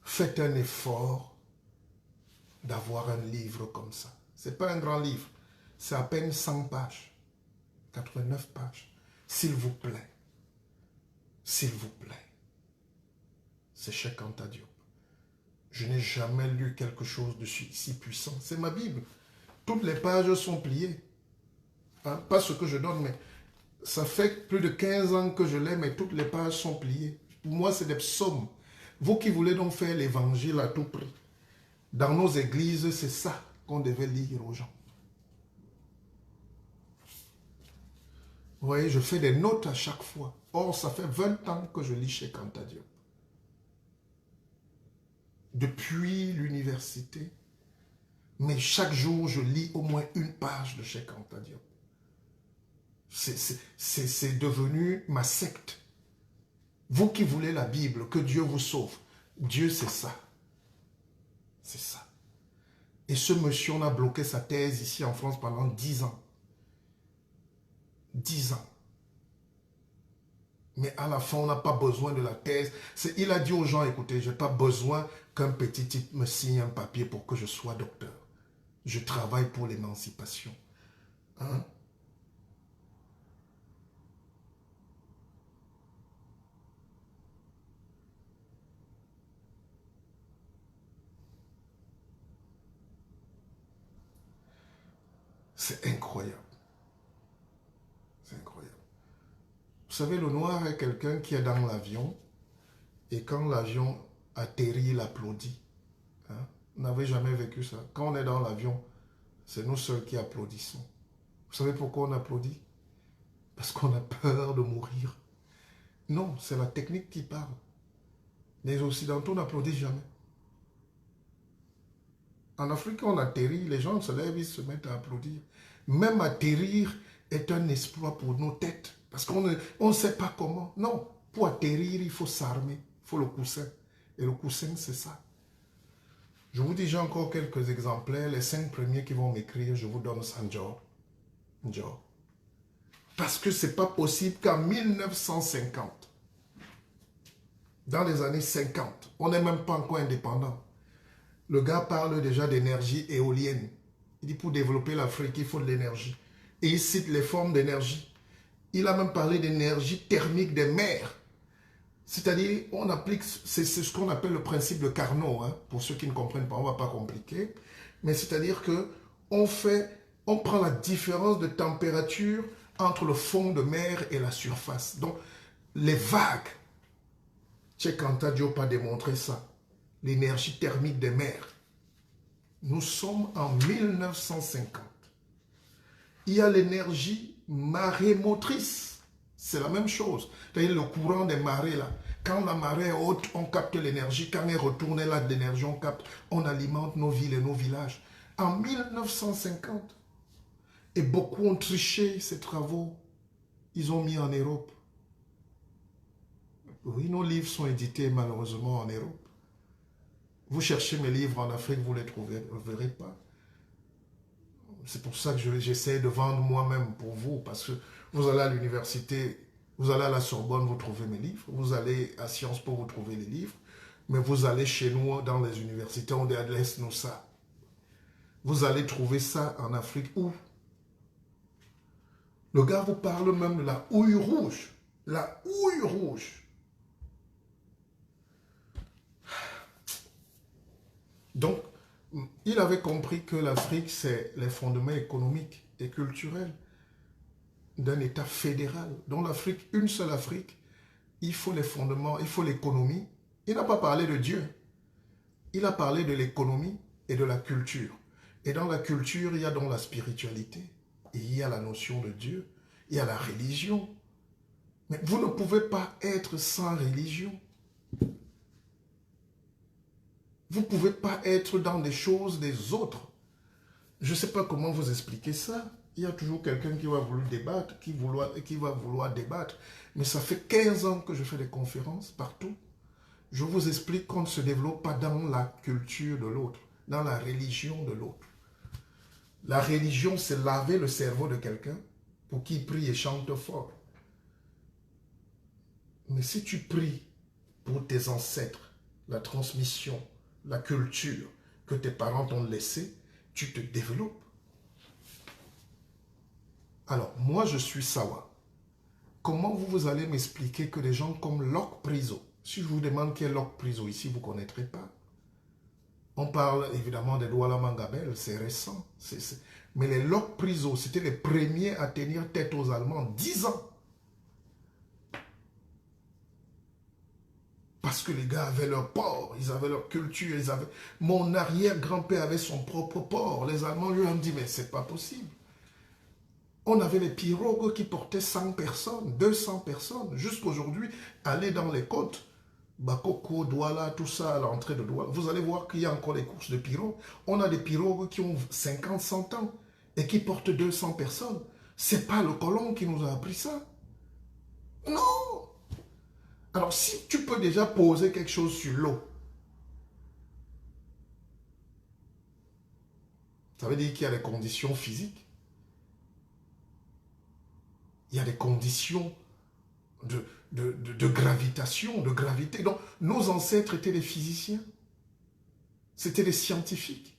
Faites un effort d'avoir un livre comme ça. Ce n'est pas un grand livre. C'est à peine 100 pages. 89 pages. S'il vous plaît. S'il vous plaît. C'est Cheikh Anta Diop. Je n'ai jamais lu quelque chose de si puissant. C'est ma Bible. Toutes les pages sont pliées. Hein? Pas ce que je donne, mais ça fait plus de 15 ans que je l'ai, mais toutes les pages sont pliées. Pour moi, c'est des psaumes. Vous qui voulez donc faire l'évangile à tout prix, dans nos églises, c'est ça qu'on devait lire aux gens. Vous voyez, je fais des notes à chaque fois. Or, ça fait 20 ans que je lis Cheikh Anta Diop. Depuis l'université, mais chaque jour, je lis au moins une page de Cheikh Anta Diop. C'est devenu ma secte. Vous qui voulez la Bible, que Dieu vous sauve. Dieu, c'est ça. C'est ça. Et ce monsieur, on a bloqué sa thèse ici en France pendant 10 ans. 10 ans. Mais à la fin, on n'a pas besoin de la thèse. Il a dit aux gens, écoutez, je n'ai pas besoin qu'un petit type me signe un papier pour que je sois docteur. Je travaille pour l'émancipation. Hein? C'est incroyable. C'est incroyable. Vous savez, le noir est quelqu'un qui est dans l'avion et quand l'avion atterrit, il applaudit. Hein? Vous n'avez jamais vécu ça. Quand on est dans l'avion, c'est nous seuls qui applaudissons. Vous savez pourquoi on applaudit? Parce qu'on a peur de mourir. Non, c'est la technique qui parle. Les Occidentaux n'applaudissent jamais. En Afrique, on atterrit, les gens se lèvent, ils se mettent à applaudir. Même atterrir est un exploit pour nos têtes. Parce qu'on ne sait pas comment. Non, pour atterrir, il faut s'armer. Il faut le coussin. Et le coussin, c'est ça. Je vous dis, j'ai encore quelques exemplaires. Les 5 premiers qui vont m'écrire, je vous donne ça, Njor. Parce que ce n'est pas possible qu'en 1950, dans les années 50, on n'est même pas encore indépendant. Le gars parle déjà d'énergie éolienne. Il dit pour développer l'Afrique, il faut de l'énergie. Et il cite les formes d'énergie. Il a même parlé d'énergie thermique des mers. C'est-à-dire, on applique, c'est ce qu'on appelle le principe de Carnot. Hein, pour ceux qui ne comprennent pas, on ne va pas compliquer. Mais c'est-à-dire que on prend la différence de température entre le fond de mer et la surface. Donc, les vagues, Cheikh Anta Diop a démontré ça. L'énergie thermique des mers. Nous sommes en 1950. Il y a l'énergie marémotrice. C'est la même chose. C'est-à-dire le courant des marées là. Quand la marée est haute, on capte l'énergie. Quand elle retourne là de l'énergie, on capte. On alimente nos villes et nos villages. En 1950. Et beaucoup ont triché ces travaux. Ils ont mis en Europe. Oui, nos livres sont édités malheureusement en Europe. Vous cherchez mes livres en Afrique, vous ne les verrez pas. C'est pour ça que j'essaie de vendre moi-même pour vous, parce que vous allez à l'université, vous allez à la Sorbonne, vous trouvez mes livres, vous allez à Sciences Po, vous trouvez les livres, Mais vous allez chez nous dans les universités, on dit laisse-nous ça. Vous allez trouver ça en Afrique où le gars vous parle même de la houille rouge. La houille rouge. Donc, il avait compris que l'Afrique, c'est les fondements économiques et culturels d'un État fédéral. Dans l'Afrique, une seule Afrique, il faut les fondements, il faut l'économie. Il n'a pas parlé de Dieu. Il a parlé de l'économie et de la culture. Et dans la culture, il y a donc la spiritualité. Et il y a la notion de Dieu. Il y a la religion. Mais vous ne pouvez pas être sans religion. Vous ne pouvez pas être dans des choses des autres. Je ne sais pas comment vous expliquer ça. Il y a toujours quelqu'un qui va vouloir débattre, qui va vouloir débattre. Mais ça fait 15 ans que je fais des conférences partout. Je vous explique qu'on ne se développe pas dans la culture de l'autre, dans la religion de l'autre. La religion, c'est laver le cerveau de quelqu'un pour qu'il prie et chante fort. Mais si tu pries pour tes ancêtres, la transmission, la culture que tes parents t'ont laissée, tu te développes. Alors, moi, je suis Sawa. Comment vous allez m'expliquer que des gens comme Locke Priso, si je vous demande qui est Locke Priso ici, vous ne connaîtrez pas. On parle évidemment des Douala Mangabel, c'est récent. Mais les Locke Priso, c'était les premiers à tenir tête aux Allemands, 10 ans. Parce que les gars avaient leur port, ils avaient leur culture, mon arrière-grand-père avait son propre port. Les Allemands lui ont dit, mais c'est pas possible. On avait les pirogues qui portaient 100 personnes, 200 personnes. Jusqu'aujourd'hui, aller dans les côtes, Bakoko, Douala, tout ça, à l'entrée de Douala, vous allez voir qu'il y a encore des courses de pirogues. On a des pirogues qui ont 50, 100 ans et qui portent 200 personnes. C'est pas le colon qui nous a appris ça. Non! Alors, si tu peux déjà poser quelque chose sur l'eau, ça veut dire qu'il y a des conditions physiques. Il y a des conditions de gravitation, de gravité. Donc, nos ancêtres étaient des physiciens. C'était des scientifiques.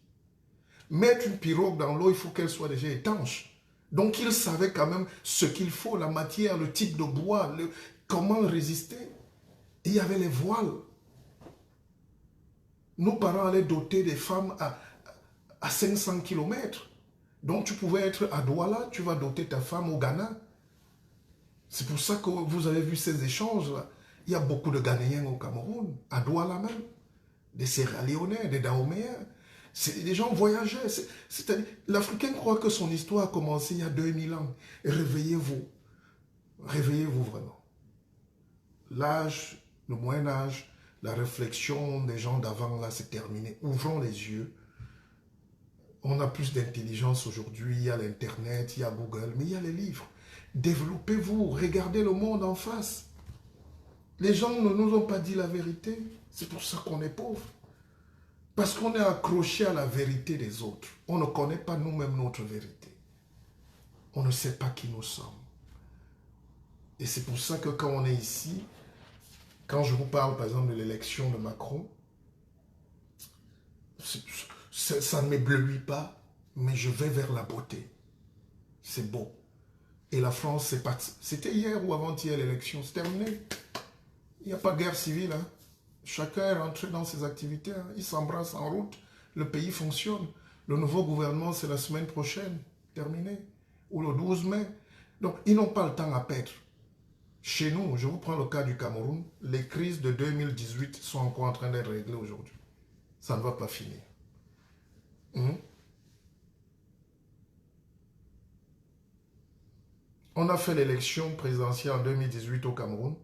Mettre une pirogue dans l'eau, il faut qu'elle soit déjà étanche. Donc, ils savaient quand même ce qu'il faut, la matière, le type de bois, comment résister. Et il y avait les voiles. Nos parents allaient doter des femmes à 500 km. Donc, tu pouvais être à Douala, tu vas doter ta femme au Ghana. C'est pour ça que vous avez vu ces échanges-là. Il y a beaucoup de Ghanéens au Cameroun, à Douala même, des Sierra-Léonais, des Dahoméens. Les gens voyageaient. C'est-à-dire, l'Africain croit que son histoire a commencé il y a 2000 ans. Réveillez-vous. Réveillez-vous vraiment. L'âge, le Moyen-Âge, la réflexion des gens d'avant, là, c'est terminé. Ouvrons les yeux. On a plus d'intelligence aujourd'hui. Il y a l'Internet, il y a Google, mais il y a les livres. Développez-vous, regardez le monde en face. Les gens ne nous ont pas dit la vérité. C'est pour ça qu'on est pauvre. Parce qu'on est accroché à la vérité des autres. On ne connaît pas nous-mêmes notre vérité. On ne sait pas qui nous sommes. Et c'est pour ça que quand on est ici, quand je vous parle par exemple de l'élection de Macron, ça ne m'éblouit pas, mais je vais vers la beauté. C'est beau. Et la France, c'est parti. C'était hier ou avant-hier l'élection, c'est terminé. Il n'y a pas de guerre civile. Hein. Chacun est rentré dans ses activités. Hein. Il s'embrasse en route. Le pays fonctionne. Le nouveau gouvernement, c'est la semaine prochaine. Terminé. Ou le 12 mai. Donc, ils n'ont pas le temps à perdre. Chez nous, je vous prends le cas du Cameroun, les crises de 2018 sont encore en train d'être réglées aujourd'hui. Ça ne va pas finir. On a fait l'élection présidentielle en 2018 au Cameroun.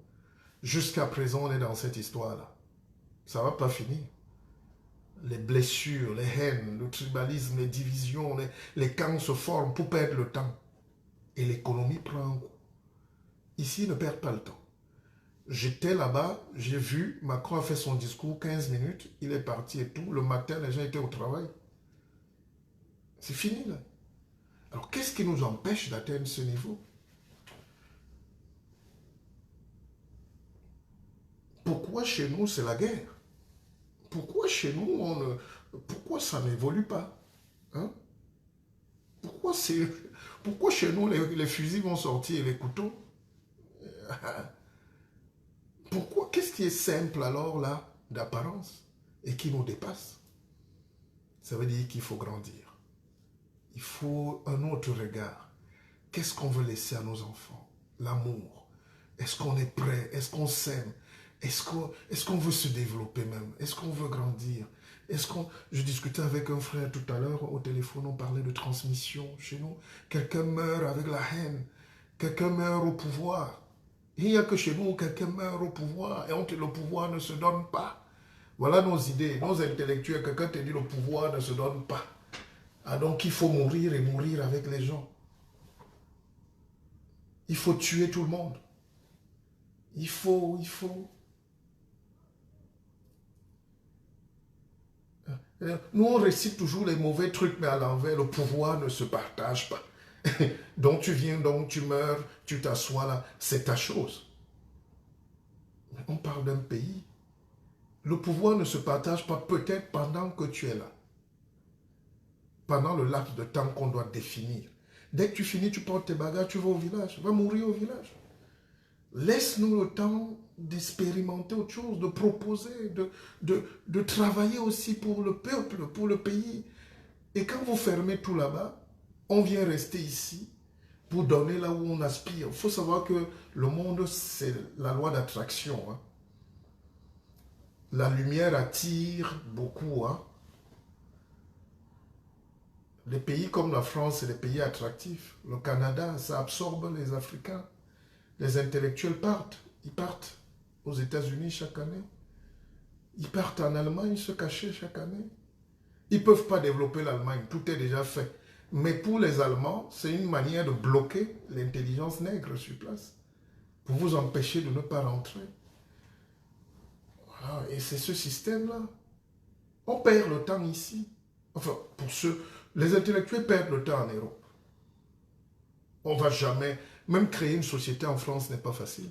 Jusqu'à présent, on est dans cette histoire-là. Ça ne va pas finir. Les blessures, les haines, le tribalisme, les divisions, les camps se forment pour perdre le temps. Et l'économie prend un coup. Ici, ne perdent pas le temps. J'étais là-bas, j'ai vu, Macron a fait son discours 15 minutes, il est parti et tout. Le matin, les gens étaient au travail. C'est fini là. Alors, qu'est-ce qui nous empêche d'atteindre ce niveau? Pourquoi chez nous, c'est la guerre? Pourquoi chez nous, pourquoi ça n'évolue pas? Hein? Pourquoi, pourquoi chez nous, les fusils vont sortir et les couteaux? Pourquoi? Qu'est-ce qui est simple alors là, d'apparence, et qui nous dépasse? Ça veut dire qu'il faut grandir. Il faut un autre regard. Qu'est-ce qu'on veut laisser à nos enfants? L'amour. Est-ce qu'on est prêt? Est-ce qu'on s'aime? Est-ce qu'on veut se développer même? Est-ce qu'on veut grandir? Je discutais avec un frère tout à l'heure au téléphone, on parlait de transmission chez nous. Quelqu'un meurt avec la haine. Quelqu'un meurt au pouvoir. Il n'y a que chez nous où quelqu'un meurt au pouvoir et le pouvoir ne se donne pas. Voilà nos idées, nos intellectuels. Quelqu'un te dit le pouvoir ne se donne pas. Ah, donc il faut mourir et mourir avec les gens. Il faut tuer tout le monde. Il faut. Nous, on récite toujours les mauvais trucs, mais à l'envers, le pouvoir ne se partage pas. Donc tu viens, donc tu meurs, tu t'assois là, c'est ta chose. Mais on parle d'un pays. Le pouvoir ne se partage pas peut-être pendant que tu es là. Pendant le laps de temps qu'on doit définir. Dès que tu finis, tu portes tes bagages, tu vas au village. Tu vas mourir au village. Laisse-nous le temps d'expérimenter autre chose, de proposer, de travailler aussi pour le peuple, pour le pays. Et quand vous fermez tout là-bas, on vient rester ici pour donner là où on aspire. Il faut savoir que le monde, c'est la loi d'attraction. Hein. La lumière attire beaucoup. Hein. Les pays comme la France, c'est des pays attractifs. Le Canada, ça absorbe les Africains. Les intellectuels partent. Ils partent aux États-Unis chaque année. Ils partent en Allemagne se cacher chaque année. Ils ne peuvent pas développer l'Allemagne. Tout est déjà fait. Mais pour les Allemands, c'est une manière de bloquer l'intelligence nègre sur place. Pour vous empêcher de ne pas rentrer. Voilà. Et c'est ce système-là. On perd le temps ici. Enfin, pour ceux... Les intellectuels perdent le temps en Europe. On ne va jamais... Même créer une société en France n'est pas facile.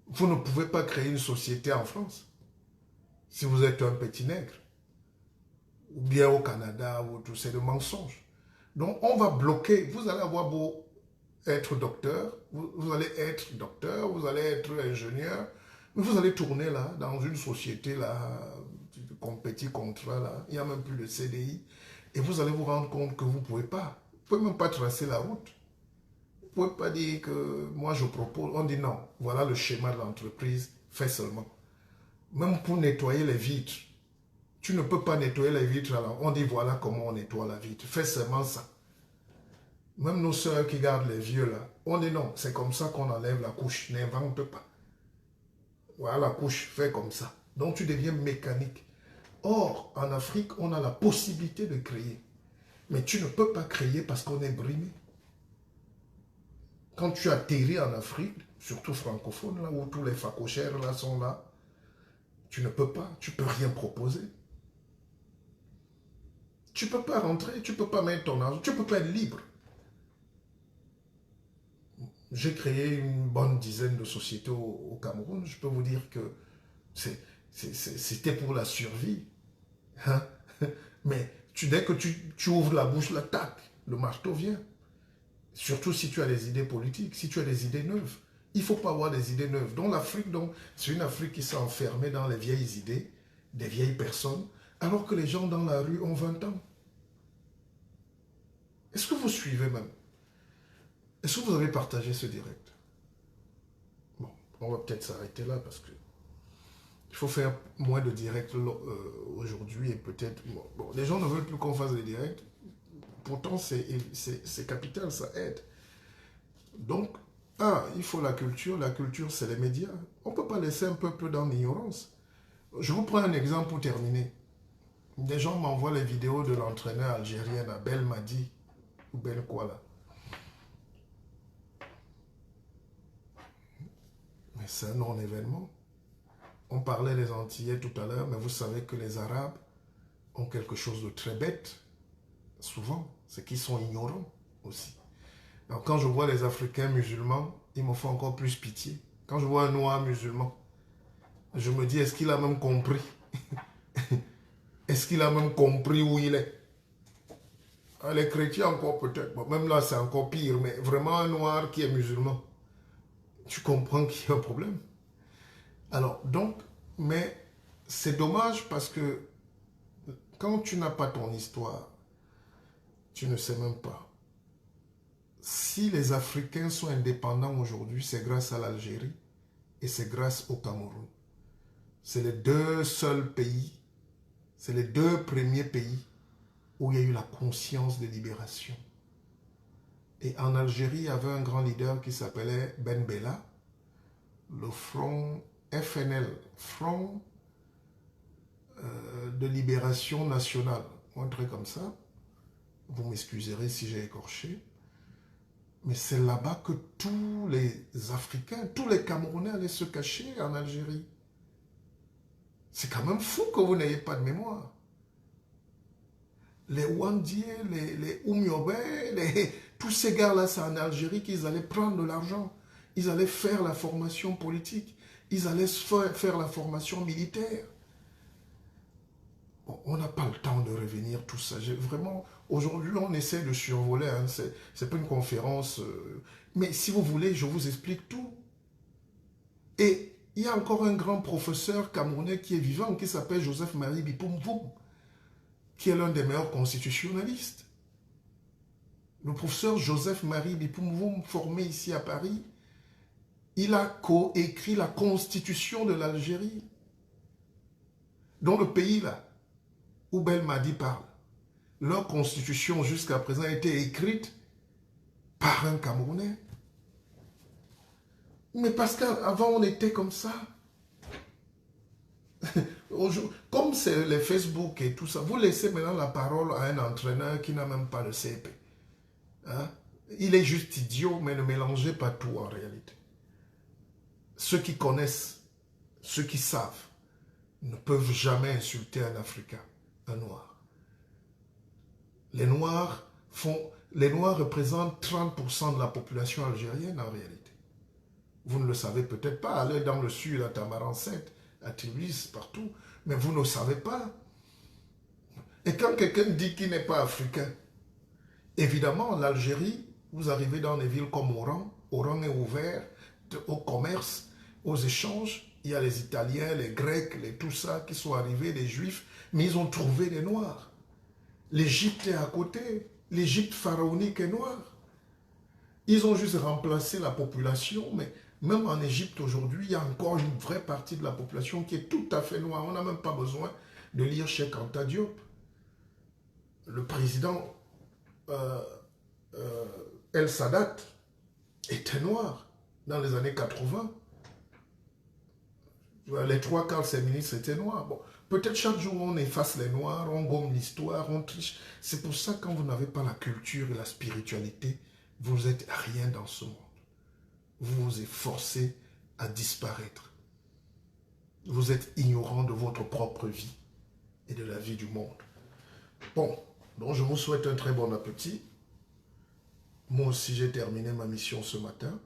Vous ne pouvez pas créer une société en France si vous êtes un petit nègre. Ou bien au Canada, ou tout, c'est le mensonge. Donc on va bloquer. Vous allez avoir beau être docteur, vous allez être docteur, vous allez être ingénieur, mais vous allez tourner là, dans une société là, petit contrat là, il n'y a même plus de CDI, et vous allez vous rendre compte que vous ne pouvez pas. Vous ne pouvez même pas tracer la route. Vous ne pouvez pas dire que moi je propose. On dit non, voilà le schéma de l'entreprise, fais seulement. Même pour nettoyer les vitres, tu ne peux pas nettoyer les vitres. Alors on dit voilà comment on nettoie la vitre, fais seulement ça. Même nos sœurs qui gardent les vieux là, on dit non, c'est comme ça qu'on enlève la couche, n'invente pas. Voilà la couche, fais comme ça. Donc tu deviens mécanique. Or, en Afrique, on a la possibilité de créer. Mais tu ne peux pas créer parce qu'on est brimé. Quand tu atterris en Afrique, surtout francophone, là où tous les facochères là sont là, tu ne peux pas, tu ne peux rien proposer. Tu ne peux pas rentrer, tu ne peux pas mettre ton argent, tu ne peux pas être libre. J'ai créé une bonne dizaine de sociétés au Cameroun. Je peux vous dire que c'était pour la survie. Hein? Mais dès que tu ouvres la bouche, la tac, le marteau vient. Surtout si tu as des idées politiques, si tu as des idées neuves. Il ne faut pas avoir des idées neuves. Donc l'Afrique, c'est une Afrique qui s'est enfermée dans les vieilles idées, des vieilles personnes, alors que les gens dans la rue ont 20 ans. Est-ce que vous suivez même? Est-ce que vous avez partagé ce direct? Bon, on va peut-être s'arrêter là parce que il faut faire moins de directs aujourd'hui et peut-être... Bon, les gens ne veulent plus qu'on fasse des directs. Pourtant, c'est capital, ça aide. Donc, il faut la culture. La culture, c'est les médias. On ne peut pas laisser un peuple dans l'ignorance. Je vous prends un exemple pour terminer. Des gens m'envoient les vidéos de l'entraîneur algérien, Belmadi, ou Belkwala. Mais c'est un non-événement. On parlait des Antillais tout à l'heure, mais vous savez que les Arabes ont quelque chose de très bête, souvent, c'est qu'ils sont ignorants aussi. Donc quand je vois les Africains musulmans, ils me font encore plus pitié. Quand je vois un noir musulman, Je me dis, est-ce qu'il a même compris? Est-ce qu'il a même compris où il est? Les chrétiens encore peut-être, bon, même là c'est encore pire, mais vraiment un noir qui est musulman, tu comprends qu'il y a un problème. Alors donc, mais c'est dommage parce que quand tu n'as pas ton histoire, tu ne sais même pas. Si les Africains sont indépendants aujourd'hui, c'est grâce à l'Algérie et c'est grâce au Cameroun. C'est les deux seuls pays, c'est les deux premiers pays où il y a eu la conscience de libération. Et en Algérie, il y avait un grand leader qui s'appelait Ben Bella, le Front FNL, Front de Libération Nationale, un truc comme ça. Vous m'excuserez si j'ai écorché. Mais c'est là-bas que tous les Africains, tous les Camerounais allaient se cacher en Algérie. C'est quand même fou que vous n'ayez pas de mémoire. Les Ouandiers, les Oumiobe, tous ces gars-là, c'est en Algérie qu'ils allaient prendre de l'argent. Ils allaient faire la formation politique. Ils allaient faire la formation militaire. Bon, on n'a pas le temps de revenir tout ça. Vraiment, aujourd'hui, on essaie de survoler. Hein, c'est pas une conférence. Mais si vous voulez, je vous explique tout. Et il y a encore un grand professeur camerounais qui est vivant, qui s'appelle Joseph-Marie Bipoumvoum, qui est l'un des meilleurs constitutionnalistes. Le professeur Joseph-Marie Bipoumvoum, formé ici à Paris, il a coécrit la constitution de l'Algérie. Dans le pays là, où Belmadi parle, leur constitution jusqu'à présent a été écrite par un Camerounais. Mais parce qu'avant on était comme ça. Comme c'est les Facebook et tout ça, vous laissez maintenant la parole à un entraîneur qui n'a même pas le CP. Hein? Il est juste idiot, mais ne mélangez pas tout en réalité. Ceux qui connaissent, ceux qui savent, ne peuvent jamais insulter un Africain, un Noir. Les Noirs représentent 30% de la population algérienne en réalité. Vous ne le savez peut-être pas, allez dans le sud, à Tamarin 7, à Tbilis, partout, mais vous ne savez pas. Et quand quelqu'un dit qu'il n'est pas africain, évidemment, l'Algérie, vous arrivez dans des villes comme Oran, Oran est ouvert au commerce, aux échanges, il y a les Italiens, les Grecs, tout ça qui sont arrivés, les Juifs, mais ils ont trouvé des Noirs. L'Égypte est à côté, l'Égypte pharaonique est noire. Ils ont juste remplacé la population, mais même en Égypte aujourd'hui, il y a encore une vraie partie de la population qui est tout à fait noire. On n'a même pas besoin de lire Cheikh Anta Diop. Le président El Sadat était noir dans les années 80. Les trois quarts de ses ministres étaient noirs. Bon, peut-être chaque jour on efface les noirs, on gomme l'histoire, on triche. C'est pour ça que quand vous n'avez pas la culture et la spiritualité, vous n'êtes rien dans ce monde. Vous vous êtes forcé à disparaître. Vous êtes ignorant de votre propre vie et de la vie du monde. Bon, donc je vous souhaite un très bon appétit. Moi aussi j'ai terminé ma mission ce matin.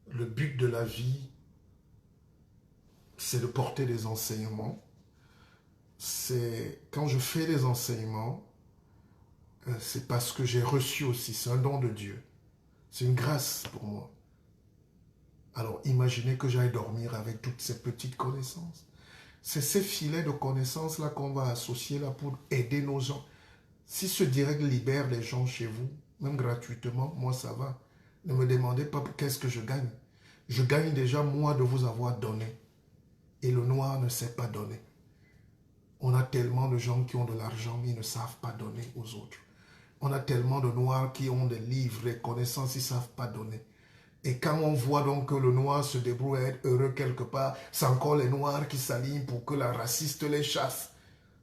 Le but de la vie, c'est de porter des enseignements. C'est quand je fais des enseignements, c'est parce que j'ai reçu aussi, c'est un don de Dieu. C'est une grâce pour moi. Alors imaginez que j'aille dormir avec toutes ces petites connaissances. C'est ces filets de connaissances-là qu'on va associer là pour aider nos gens. Si ce direct libère les gens chez vous, même gratuitement, moi ça va. Ne me demandez pas qu'est-ce que je gagne. Je gagne déjà moi de vous avoir donné. Et le noir ne sait pas donner. On a tellement de gens qui ont de l'argent mais ils ne savent pas donner aux autres. On a tellement de noirs qui ont des livres, des connaissances, ils ne savent pas donner. Et quand on voit donc que le noir se débrouille à être heureux quelque part, c'est encore les noirs qui s'alignent pour que la raciste les chasse.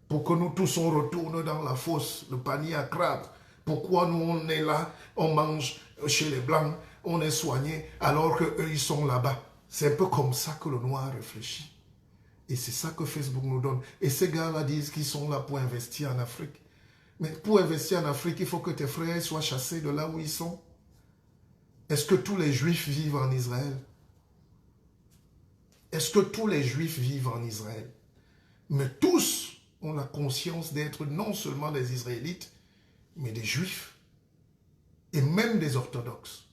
Pour que nous tous on retourne dans la fosse, le panier à crabe. Pourquoi nous on est là, on mange chez les blancs, on est soigné, alors qu'eux ils sont là-bas. C'est un peu comme ça que le noir réfléchit. Et c'est ça que Facebook nous donne. Et ces gars-là disent qu'ils sont là pour investir en Afrique. Mais pour investir en Afrique, il faut que tes frères soient chassés de là où ils sont. Est-ce que tous les Juifs vivent en Israël? Est-ce que tous les Juifs vivent en Israël? Mais tous ont la conscience d'être non seulement des Israélites, mais des Juifs et même des orthodoxes.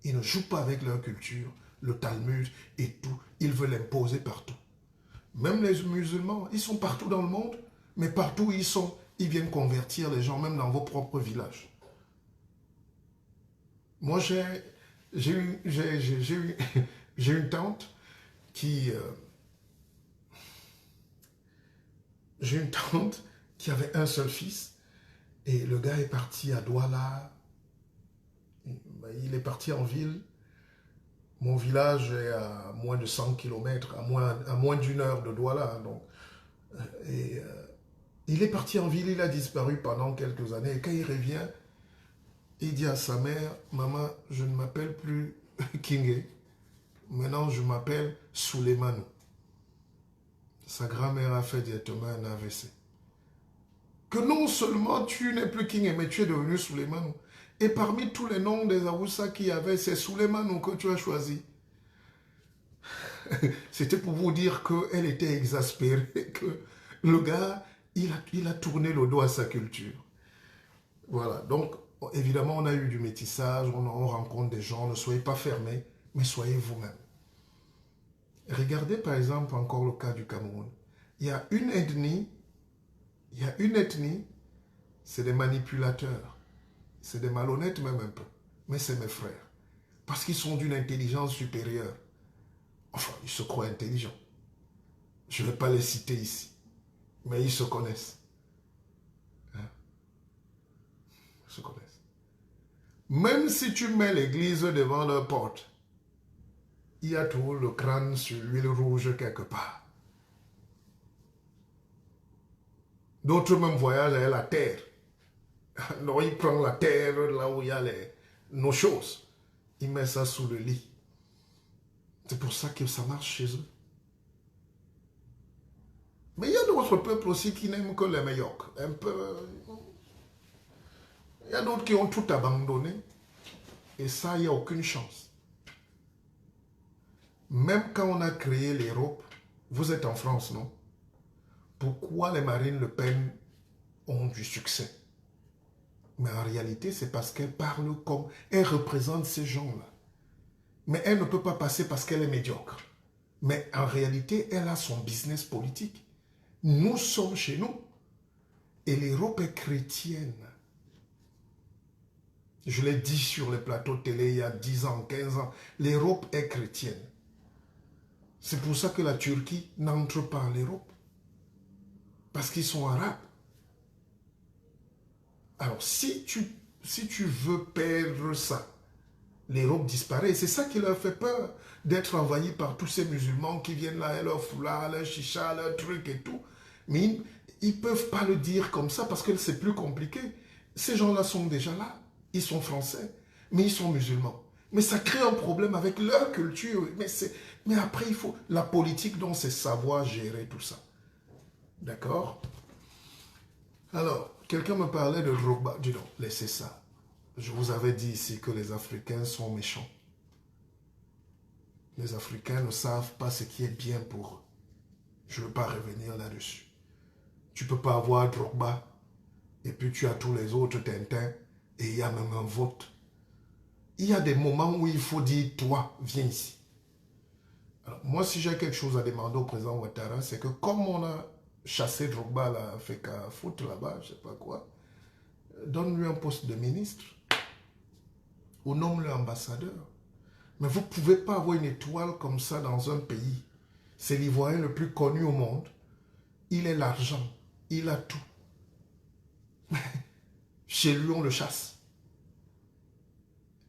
Ils ne jouent pas avec leur culture, le Talmud et tout. Ils veulent l'imposer partout. Même les musulmans, ils sont partout dans le monde, mais partout où ils sont, ils viennent convertir les gens, même dans vos propres villages. Moi, j'ai une tante qui... j'ai une tante qui avait un seul fils, et le gars est parti à Douala. Il est parti en ville. Mon village est à moins de 100 km, à moins d'une heure de Douala. Donc, il est parti en ville, il a disparu pendant quelques années. Et quand il revient, il dit à sa mère, « Maman, je ne m'appelle plus Kingé. Maintenant, je m'appelle Suleiman. » Sa grand-mère a fait directement un AVC. Que non seulement tu n'es plus Kingé, mais tu es devenu Suleiman. Et parmi tous les noms des Aoussa qu'il y avait, c'est Suleiman que tu as choisi. C'était pour vous dire qu'elle était exaspérée, que le gars, il a tourné le dos à sa culture. Voilà, donc évidemment on a eu du métissage, on rencontre des gens, ne soyez pas fermés, mais soyez vous-même. Regardez par exemple encore le cas du Cameroun. Il y a une ethnie, c'est des manipulateurs. C'est des malhonnêtes même un peu. Mais c'est mes frères. Parce qu'ils sont d'une intelligence supérieure. Enfin, ils se croient intelligents. Je ne vais pas les citer ici. Mais ils se connaissent. Hein? Ils se connaissent. Même si tu mets l'église devant leur porte, il y a toujours le crâne sur l'huile rouge quelque part. D'autres même voyagent avec la terre. Non, il prend la terre là où il y a nos choses. Il met ça sous le lit. C'est pour ça que ça marche chez eux. Mais il y a d'autres peuples aussi qui n'aiment que les médiocres. Un peu. Il y a d'autres qui ont tout abandonné. Et ça, il n'y a aucune chance. Même quand on a créé l'Europe, vous êtes en France, non? Pourquoi les Marine Le Pen ont du succès? Mais en réalité, c'est parce qu'elle parle comme... Elle représente ces gens-là. Mais elle ne peut pas passer parce qu'elle est médiocre. Mais en réalité, elle a son business politique. Nous sommes chez nous. Et l'Europe est chrétienne. Je l'ai dit sur les plateaux de télé il y a 10 ans, 15 ans. L'Europe est chrétienne. C'est pour ça que la Turquie n'entre pas en Europe. Parce qu'ils sont arabes. Alors, si tu veux perdre ça, l'Europe disparaît. C'est ça qui leur fait peur, d'être envahi par tous ces musulmans qui viennent là, et leur foulard, leur chicha, leur truc et tout. Mais ils ne peuvent pas le dire comme ça parce que c'est plus compliqué. Ces gens-là sont déjà là. Ils sont français, mais ils sont musulmans. Mais ça crée un problème avec leur culture. Mais après, il faut... La politique, donc, c'est savoir gérer tout ça. D'accord? Alors, quelqu'un me parlait de Drogba. Dis donc, laissez ça. Je vous avais dit ici que les Africains sont méchants. Les Africains ne savent pas ce qui est bien pour eux. Je ne veux pas revenir là-dessus. Tu ne peux pas avoir Drogba et puis tu as tous les autres Tintins et il y a même un vote. Il y a des moments où il faut dire, toi, viens ici. Alors, moi, si j'ai quelque chose à demander au président Ouattara, c'est que comme on a chassé Drogba, là, fait qu'à foot là-bas, je ne sais pas quoi, donne-lui un poste de ministre ou nomme-le ambassadeur. Mais vous ne pouvez pas avoir une étoile comme ça dans un pays. C'est l'Ivoirien le plus connu au monde. Il a l'argent, il a tout. Chez lui, on le chasse.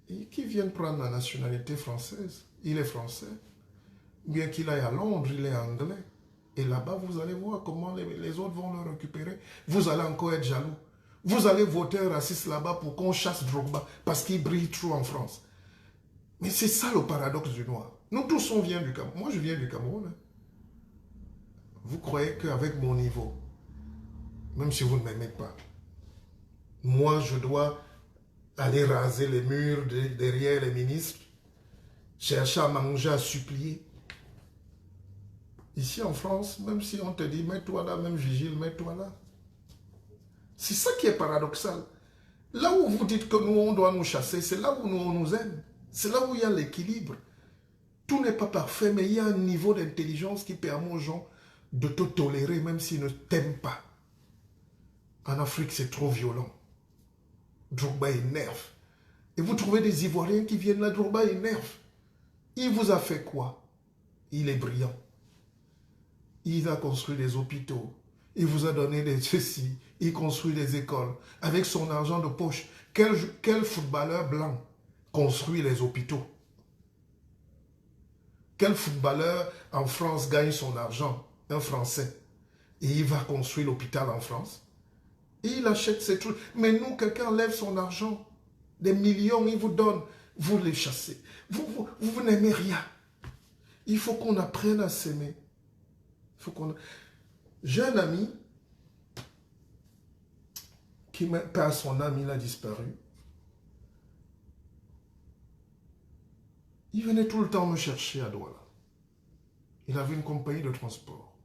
Et qui vient prendre la nationalité française? Il est français. Bien qu'il aille à Londres, il est anglais. Et là-bas, vous allez voir comment les autres vont le récupérer. Vous allez encore être jaloux. Vous allez voter un raciste là-bas pour qu'on chasse Drogba parce qu'il brille trop en France. Mais c'est ça le paradoxe du noir. Nous tous, on vient du Cameroun. Moi, je viens du Cameroun. Hein. Vous croyez qu'avec mon niveau, même si vous ne m'aimez pas, moi, je dois aller raser les murs derrière les ministres, chercher à manger, à supplier. Ici en France, même si on te dit mets-toi là, même vigile, mets-toi là. C'est ça qui est paradoxal. Là où vous dites que nous, on doit nous chasser, c'est là où nous, on nous aime. C'est là où il y a l'équilibre. Tout n'est pas parfait, mais il y a un niveau d'intelligence qui permet aux gens de te tolérer, même s'ils ne t'aiment pas. En Afrique, c'est trop violent. Drogba énerve. Et vous trouvez des Ivoiriens qui viennent là, Drogba énerve. Il vous a fait quoi? Il est brillant. Il a construit des hôpitaux. Il vous a donné des ceci. Il construit des écoles. Avec son argent de poche. Quel footballeur blanc construit les hôpitaux? Quel footballeur en France gagne son argent? Un Français. Et il va construire l'hôpital en France. Et il achète ces trucs. Mais nous, quelqu'un lève son argent. Des millions, il vous donne. Vous les chassez. Vous n'aimez rien. Il faut qu'on apprenne à s'aimer. J'ai un ami qui perd son âme, il a disparu. Il venait tout le temps me chercher à Douala. Il avait une compagnie de transport.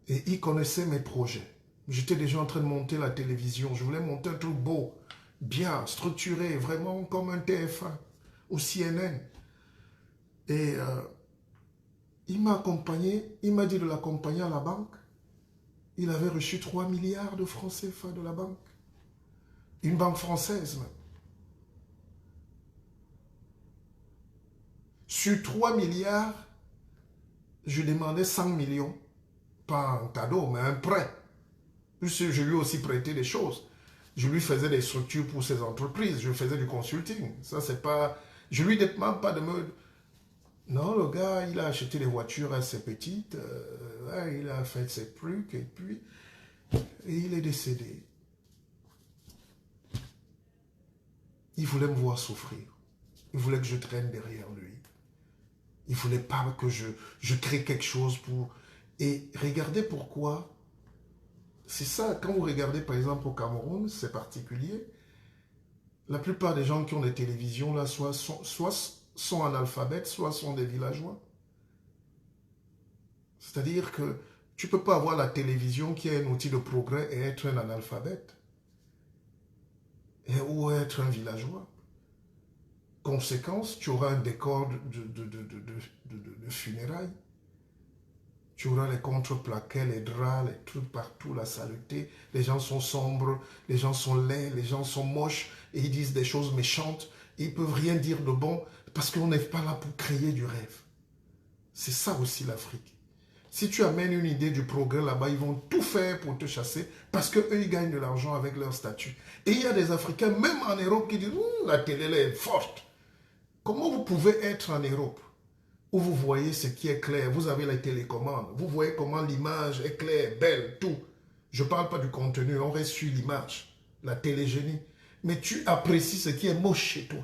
Et il connaissait mes projets. J'étais déjà en train de monter la télévision. Je voulais monter un truc beau, bien, structuré, vraiment comme un TF1 ou CNN. Et il m'a accompagné, il m'a dit de l'accompagner à la banque. Il avait reçu 3 milliards de francs CFA de la banque. Une banque française même. Sur 3 milliards, je demandais 100 millions. Pas un cadeau, mais un prêt. Puisque je lui ai aussi prêté des choses. Je lui faisais des structures pour ses entreprises. Je faisais du consulting. Ça, c'est pas... Je lui demande pas de me... Non, le gars, il a acheté des voitures assez petites. Il a fait ses trucs et puis... Et il est décédé. Il voulait me voir souffrir. Il voulait que je traîne derrière lui. Il ne voulait pas que je crée quelque chose pour... Et regardez pourquoi. C'est ça, quand vous regardez par exemple au Cameroun, c'est particulier. La plupart des gens qui ont des télévisions là, soit sont analphabètes, soit sont des villageois. C'est-à-dire que tu ne peux pas avoir la télévision qui est un outil de progrès et être un analphabète. Ou être un villageois. Conséquence, tu auras un décor de funérailles. Tu auras les contreplaqués, les draps, les trucs partout, la saleté. Les gens sont sombres, les gens sont laids, les gens sont moches et ils disent des choses méchantes. Ils ne peuvent rien dire de bon parce qu'on n'est pas là pour créer du rêve. C'est ça aussi l'Afrique. Si tu amènes une idée du progrès là-bas, ils vont tout faire pour te chasser parce qu'eux, ils gagnent de l'argent avec leur statut. Et il y a des Africains, même en Europe, qui disent « la télé elle est forte ». Comment vous pouvez être en Europe où vous voyez ce qui est clair, vous avez les télécommandes, vous voyez comment l'image est claire, belle, tout. Je ne parle pas du contenu, on reste sur l'image, la télégénie. Mais tu apprécies ce qui est moche chez toi.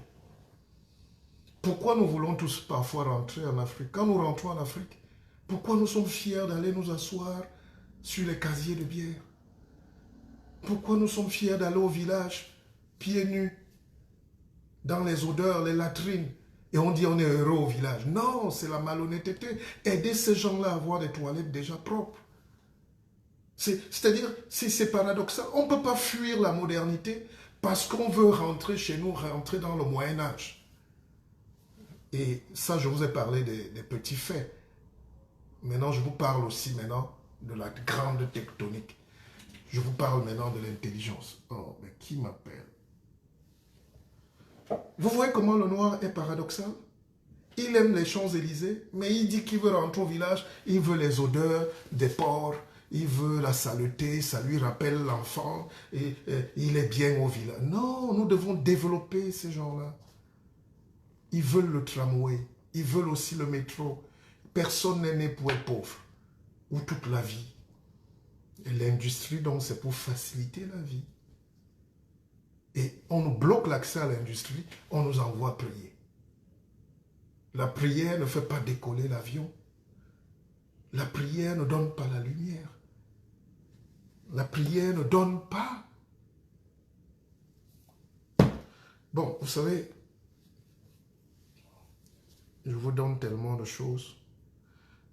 Pourquoi nous voulons tous parfois rentrer en Afrique? Quand nous rentrons en Afrique, pourquoi nous sommes fiers d'aller nous asseoir sur les casiers de bière? Pourquoi nous sommes fiers d'aller au village, pieds nus, dans les odeurs, les latrines? Et on dit on est heureux au village. Non, c'est la malhonnêteté. Aider ces gens-là à avoir des toilettes déjà propres. C'est-à-dire, c'est paradoxal. On ne peut pas fuir la modernité parce qu'on veut rentrer chez nous, rentrer dans le Moyen-Âge. Et ça, je vous ai parlé des petits faits. Maintenant, je vous parle aussi maintenant de la grande tectonique. Je vous parle maintenant de l'intelligence. Oh, mais qui m'appelle? Vous voyez comment le noir est paradoxal? Il aime les Champs-Élysées, mais il dit qu'il veut rentrer au village, il veut les odeurs des porcs, il veut la saleté, ça lui rappelle l'enfant, et il est bien au village. Non, nous devons développer ces gens-là. Ils veulent le tramway, ils veulent aussi le métro. Personne n'est né pour être pauvre, ou toute la vie. Et l'industrie, donc, c'est pour faciliter la vie. Et on nous bloque l'accès à l'industrie, on nous envoie prier. La prière ne fait pas décoller l'avion. La prière ne donne pas la lumière. La prière ne donne pas. Bon, vous savez, je vous donne tellement de choses.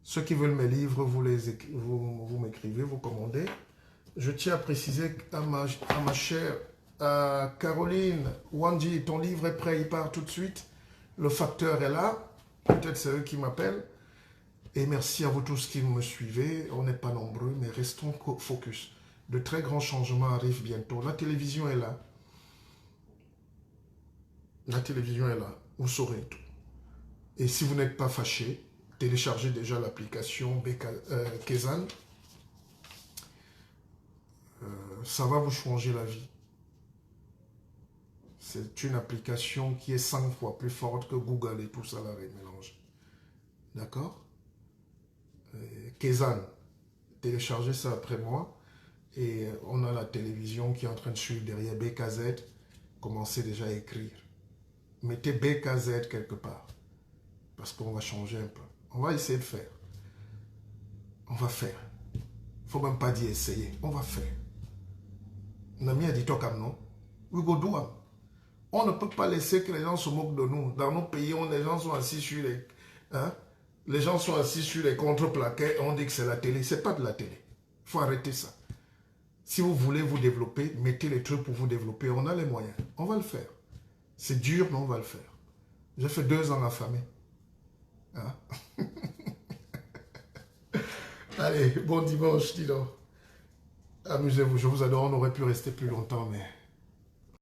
Ceux qui veulent mes livres, vous m'écrivez, vous commandez. Je tiens à préciser à ma chère Caroline, Wanji, ton livre est prêt, il part tout de suite. Le facteur est là. Peut-être c'est eux qui m'appellent. Et merci à vous tous qui me suivez. On n'est pas nombreux, mais restons focus. De très grands changements arrivent bientôt. La télévision est là. La télévision est là. Vous saurez tout. Et si vous n'êtes pas fâché, téléchargez déjà l'application Kezan. Ça va vous changer la vie. C'est une application qui est 100 fois plus forte que Google et tout ça, là, mélange. D'accord? Kezan, téléchargez ça après moi. Et on a la télévision qui est en train de suivre derrière BKZ. Commencez déjà à écrire. Mettez BKZ quelque part. Parce qu'on va changer un peu. On va essayer de faire. On va faire. Il ne faut même pas dire essayer. On va faire. Nami a dit toi comme non. We go do it. On ne peut pas laisser que les gens se moquent de nous. Dans nos pays, les gens sont assis sur les... Hein? Les gens sont assis sur les contreplaquets et on dit que c'est la télé. Ce n'est pas de la télé. Il faut arrêter ça. Si vous voulez vous développer, mettez les trucs pour vous développer. On a les moyens. On va le faire. C'est dur, mais on va le faire. J'ai fait 2 ans affamé. Hein? Allez, bon dimanche, dis donc. Amusez-vous, je vous adore. On aurait pu rester plus longtemps, mais...